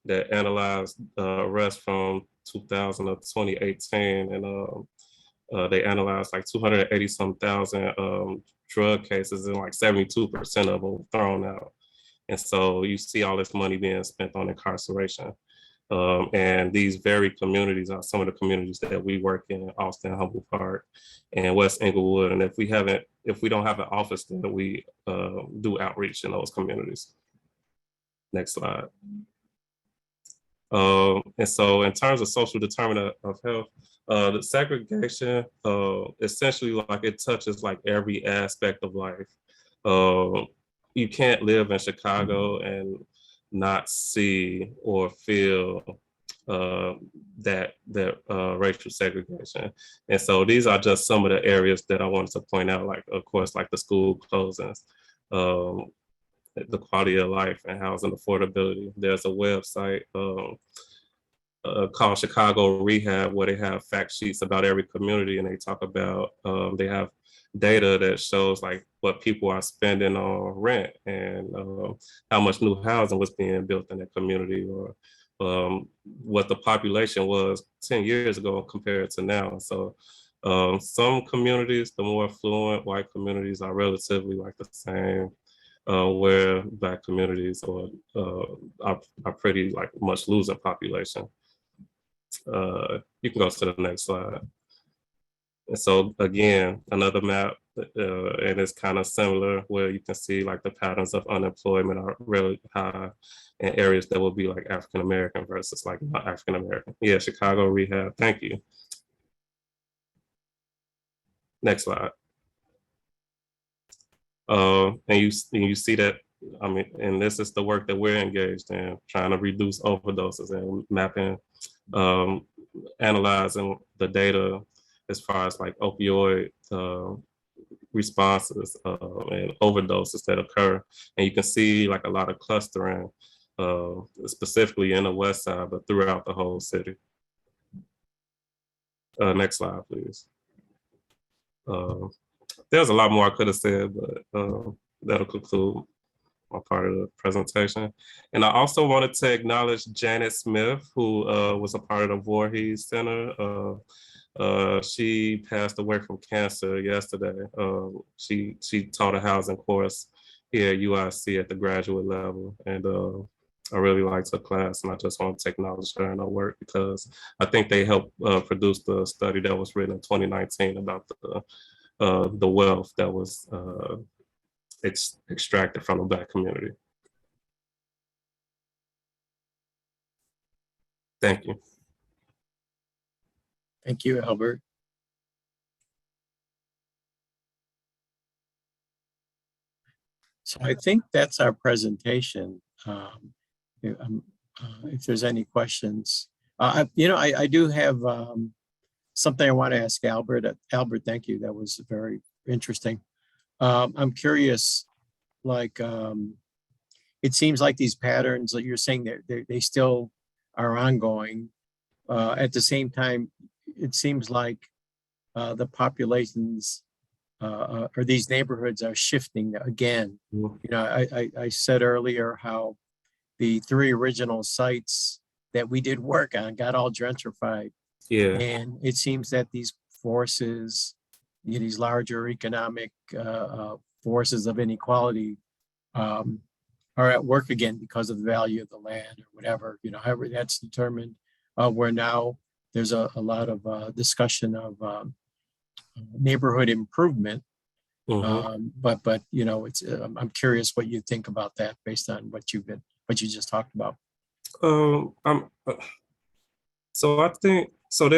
that analyzed arrests from 2000 to 2018, and they analyzed like 280-some thousand drug cases, and like 72% of them were thrown out. And so you see all this money being spent on incarceration. And these very communities are some of the communities that we work in: Austin, Humboldt Park, and West Englewood. And if we don't have an office there, we do outreach in those communities. Next slide. And so in terms of social determinant of health, the segregation, essentially like it touches like every aspect of life. You can't live in Chicago and not see or feel that racial segregation. And so these are just some of the areas that I wanted to point out, like, of course, like the school closings, the quality of life and housing affordability. There's a website called Chicago Rehab, where they have fact sheets about every community, and they talk about, they have data that shows like what people are spending on rent, and how much new housing was being built in that community, or what the population was 10 years ago compared to now. So some communities, the more affluent white communities, are relatively like the same, where Black communities are pretty like much losing population. You can go to the next slide. And so again, another map, and it's kind of similar, where you can see like the patterns of unemployment are really high in areas that will be like African-American versus like not African-American. Yeah, Chicago Rehab, thank you. Next slide. And you see that, I mean, and this is the work that we're engaged in, trying to reduce overdoses and mapping, analyzing the data as far as like opioid responses and overdoses that occur. And you can see like a lot of clustering, specifically in the West Side, but throughout the whole city. Next slide, please. There's a lot more I could have said, but that'll conclude my part of the presentation. And I also wanted to acknowledge Janet Smith, who was a part of the Voorhees Center. She passed away from cancer yesterday. She taught a housing course here at UIC at the graduate level. And I really liked her class, and I just want to acknowledge her and her work, because I think they helped produce the study that was written in 2019 about the wealth that was extracted from the Black community. Thank you. Thank you, Albert. So I think that's our presentation. If there's any questions, I do have something I want to ask Albert. Albert, thank you. That was very interesting. I'm curious, like, it seems like these patterns that you're saying that they still are ongoing. At the same time, it seems like the populations or these neighborhoods are shifting again. Mhm. You know, I said earlier how the 3 original sites that we did work on got all gentrified. Yeah. And it seems that these forces, these larger economic forces of inequality are at work again because of the value of the land or whatever, however that's determined, where now there's a lot of discussion of neighborhood improvement. Mhm. But it's I'm curious what you think about that based on what you just talked about. I'm so I think so.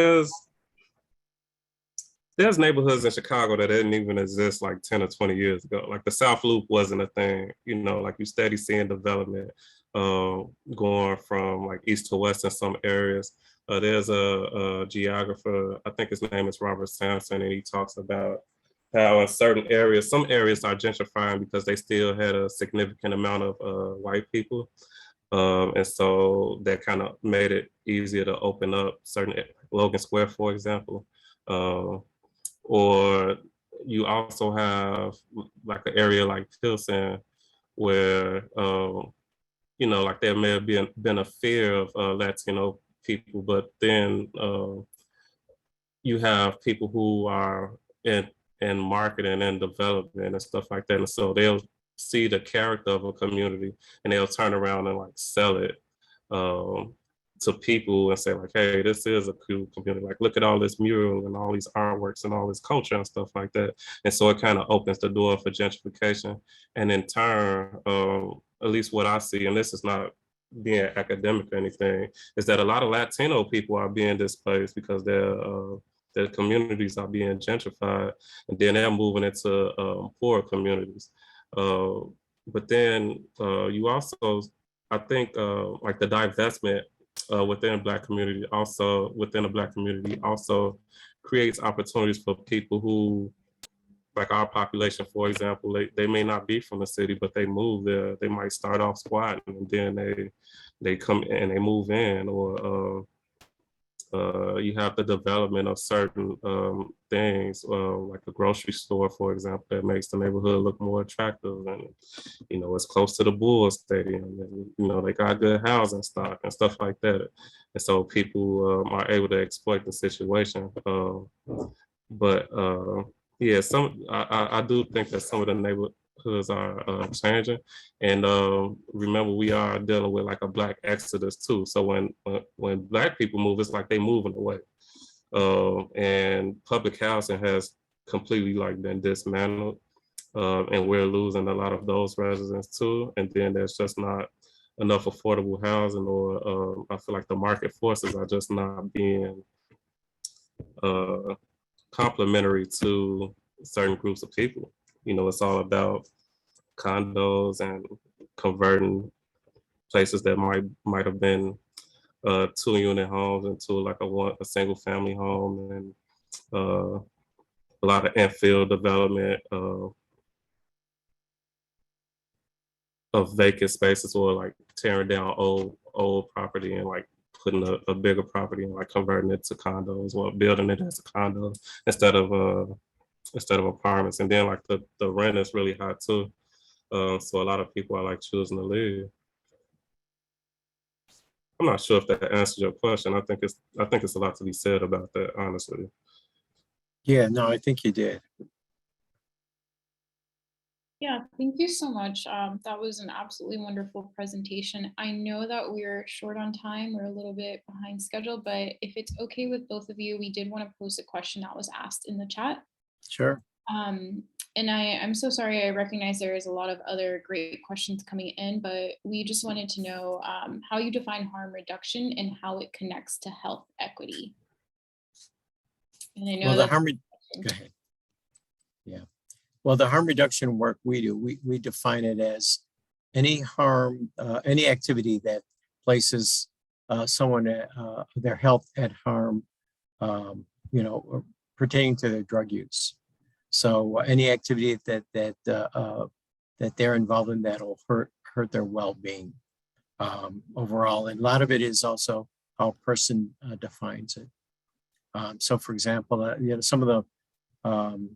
There's neighborhoods in Chicago that didn't even exist like 10 or 20 years ago. Like the South Loop wasn't a thing, like you steady seeing development going from like east to west in some areas. There's a geographer, I think his name is Robert Sampson, and he talks about how in certain areas, some areas are gentrifying because they still had a significant amount of white people. And so that kind of made it easier to open up certain Logan Square, for example. Or you also have like an area like Pilsen where, like there may have been a fear of Latino people, but then you have people who are in marketing and development and stuff like that. And so they'll see the character of a community and they'll turn around and like sell it um, to people and say like, hey, this is a cool community. Like, look at all this mural and all these artworks and all this culture and stuff like that. And so it kind of opens the door for gentrification. And in turn, at least what I see, and this is not being academic or anything, is that a lot of Latino people are being displaced because their communities are being gentrified, and then they're moving into poorer communities. But then you also, I think, like the divestment within Black community, also within the Black community, also creates opportunities for people who, like our population, for example, they may not be from the city, but they move there. They might start off squatting, and then they come and they move in, or you have the development of certain things, like a grocery store, for example, that makes the neighborhood look more attractive. And, it's close to the Bulls Stadium. And, they got good housing stock and stuff like that. And so people are able to exploit the situation. But yeah, I do think that some of the neighborhoods are changing. And remember, we are dealing with like a Black exodus too. So when Black people move, it's like they moving away. And public housing has completely like been dismantled, and we're losing a lot of those residents too. And then there's just not enough affordable housing, or I feel like the market forces are just not being complementary to certain groups of people. It's all about condos and converting places that might have been 2-unit homes into like a single family home, and a lot of infill development of vacant spaces, or like tearing down old property and like putting a bigger property and like converting it to condos, or building it as a condo instead of apartments. And then like the rent is really high too. So a lot of people are like choosing to leave. I'm not sure if that answers your question. I think it's a lot to be said about that, honestly. Yeah, no, I think you did. Yeah, thank you so much. That was an absolutely wonderful presentation. I know that we're short on time. We're a little bit behind schedule, but if it's okay with both of you, we did want to post a question that was asked in the chat. Sure. And I'm so sorry, I recognize there is a lot of other great questions coming in, but we just wanted to know how you define harm reduction and how it connects to health equity. And I know Well, the that. go ahead. Yeah. Well, the harm reduction work we do, we define it as any harm, any activity that places someone, their health at harm, or pertaining to their drug use. So any activity that they're involved in that'll hurt their well-being overall. And a lot of it is also how a person defines it. So, for example, some of the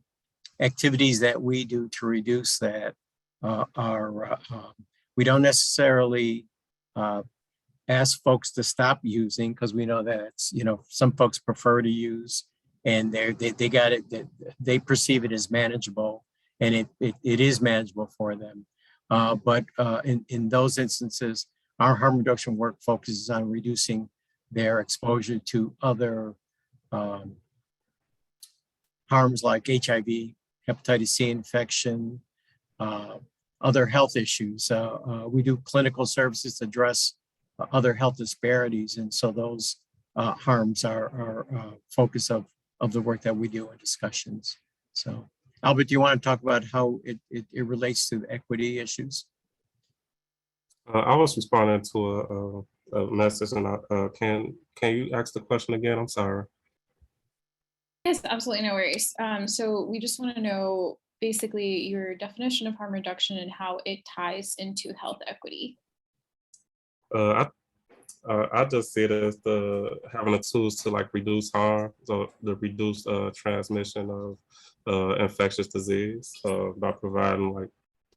activities that we do to reduce that are we don't necessarily ask folks to stop using, because we know that it's, some folks prefer to use, and they got it, they perceive it as manageable, and it is manageable for them. But in those instances, our harm reduction work focuses on reducing their exposure to other harms like HIV, hepatitis C infection, other health issues. We do clinical services to address other health disparities. And so those harms are focus of the work that we do in discussions. So Albert, do you want to talk about how it relates to equity issues? I was responding to a message, and can you ask the question again? I'm sorry. Yes, absolutely, no worries. So we just want to know basically your definition of harm reduction and how it ties into health equity. I just see it as having the tools to reduce harm, so the reduce transmission of infectious disease by providing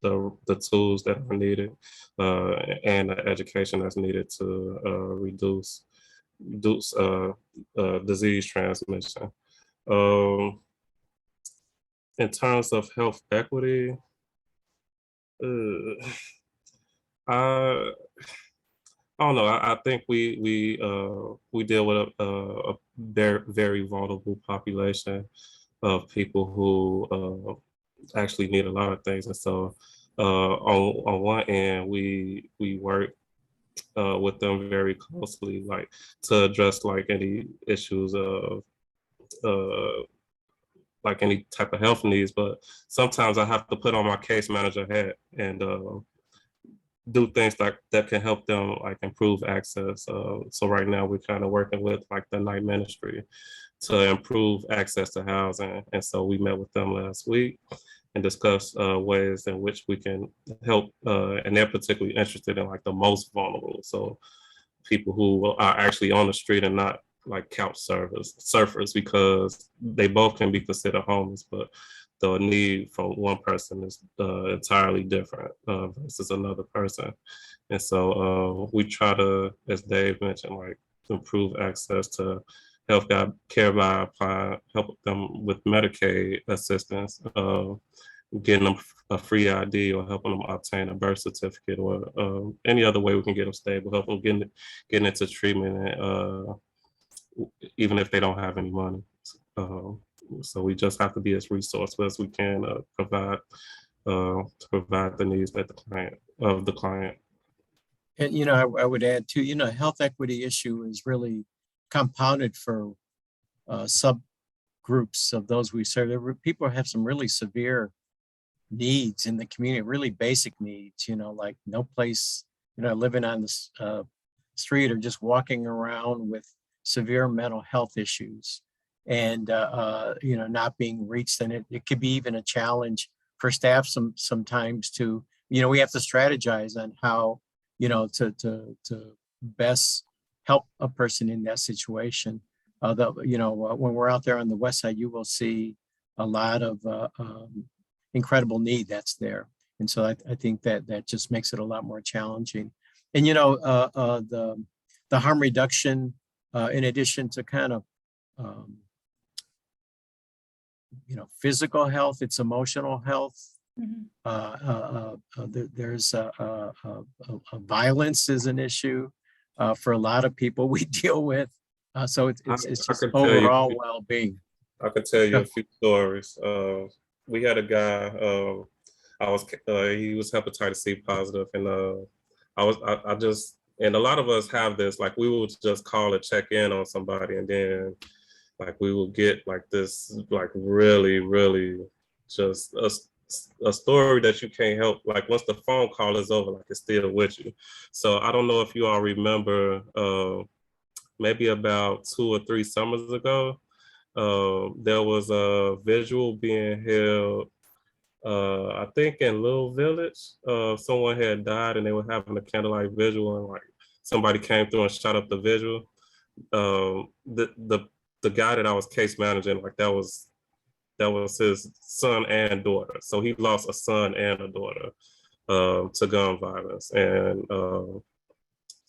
the tools that are needed and the education that's needed to reduce disease transmission. In terms of health equity, I don't know. I think we deal with a very, very vulnerable population of people who actually need a lot of things, and so on one end we work with them very closely, to address any issues of any type of health needs. But sometimes I have to put on my case manager hat and do things that can help them improve access. So right now we're kind of working with the night ministry to improve access to housing. And so we met with them last week and discussed ways in which we can help. And they're particularly interested in the most vulnerable. So people who are actually on the street and not couch surfers, because they both can be considered homeless, but the need for one person is entirely different versus another person. And so we try to, as Dave mentioned, improve access to health care by help them with Medicaid assistance, getting them a free ID, or helping them obtain a birth certificate, or any other way we can get them stable, help them getting into treatment, even if they don't have any money. So we just have to be as resourceful as we can to provide the needs of the client. And I would add too, health equity issue is really compounded for subgroups of those we serve. People have some really severe needs in the community, really basic needs, like no place, living on the street or just walking around with severe mental health issues, and not being reached. And it could be even a challenge for staff sometimes to, we have to strategize on how, to best help a person in that situation. When we're out there on the west side, you will see a lot of incredible need that's there. And so I think that just makes it a lot more challenging. And, the harm reduction, in addition to kind of, physical health, it's emotional health. Mm-hmm. There's a violence is an issue for a lot of people we deal with. So it's just overall well-being. I could tell you a few stories. We had a guy, he was hepatitis C positive, and I just, and a lot of us have this, we would just call and check in on somebody, and then like we will get like this, like really just a story that you can't help. Like once the phone call is over, like it's still with you. So I don't know if you all remember, maybe about 2 or 3 summers ago, there was a visual being held, I think in Little Village. Someone had died and they were having a candlelight visual, and like somebody came through and shot up the visual. The guy that I was case managing, like that was his son and daughter. So he lost a son and a daughter to gun violence. And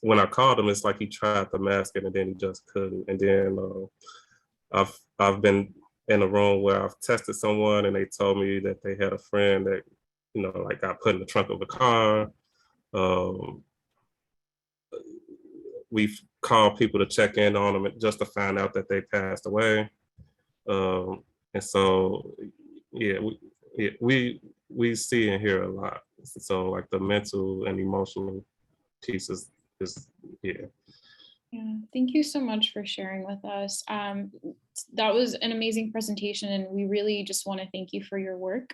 when I called him, it's like he tried to mask it and then he just couldn't. And then I've been in a room where I've tested someone and they told me that they had a friend that, you know, like got put in the trunk of a car. We've called people to check in on them just to find out that they passed away. And so, yeah, we see and hear a lot. So like the mental and emotional pieces is, yeah. Yeah, thank you so much for sharing with us. That was an amazing presentation, and we really just want to thank you for your work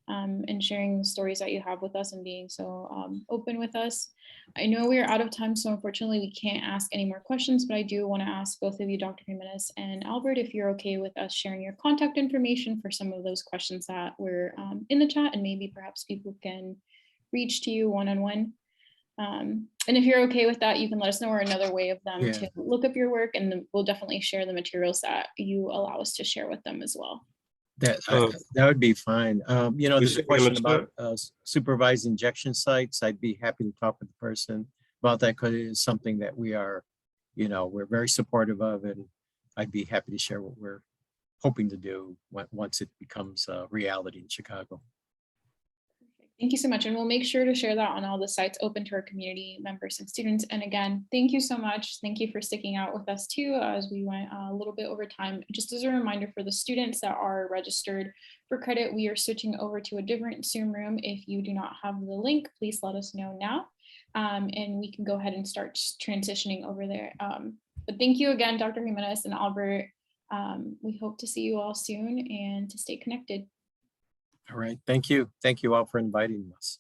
and sharing the stories that you have with us and being so open with us. I know we are out of time, so unfortunately we can't ask any more questions, but I do want to ask both of you, Dr. Jimenez and Albert, if you're okay with us sharing your contact information for some of those questions that were in the chat, and maybe perhaps people can reach to you one-on-one. And if you're okay with that, you can let us know, or another way of them to look up your work, and we'll definitely share the materials that you allow us to share with them as well. That would be fine. You know, there's a question about supervised injection sites. I'd be happy to talk with the person about that, because it is something that we are, you know, we're very supportive of, and I'd be happy to share what we're hoping to do once it becomes a reality in Chicago. Thank you so much. And we'll make sure to share that on all the sites open to our community members and students. And again, thank you so much. Thank you for sticking out with us too, as we went a little bit over time. Just as a reminder for the students that are registered for credit, we are switching over to a different Zoom room. If you do not have the link, please let us know now. And we can go ahead and start transitioning over there. But thank you again, Dr. Jimenez and Albert. We hope to see you all soon and to stay connected. All right. Thank you. Thank you all for inviting us.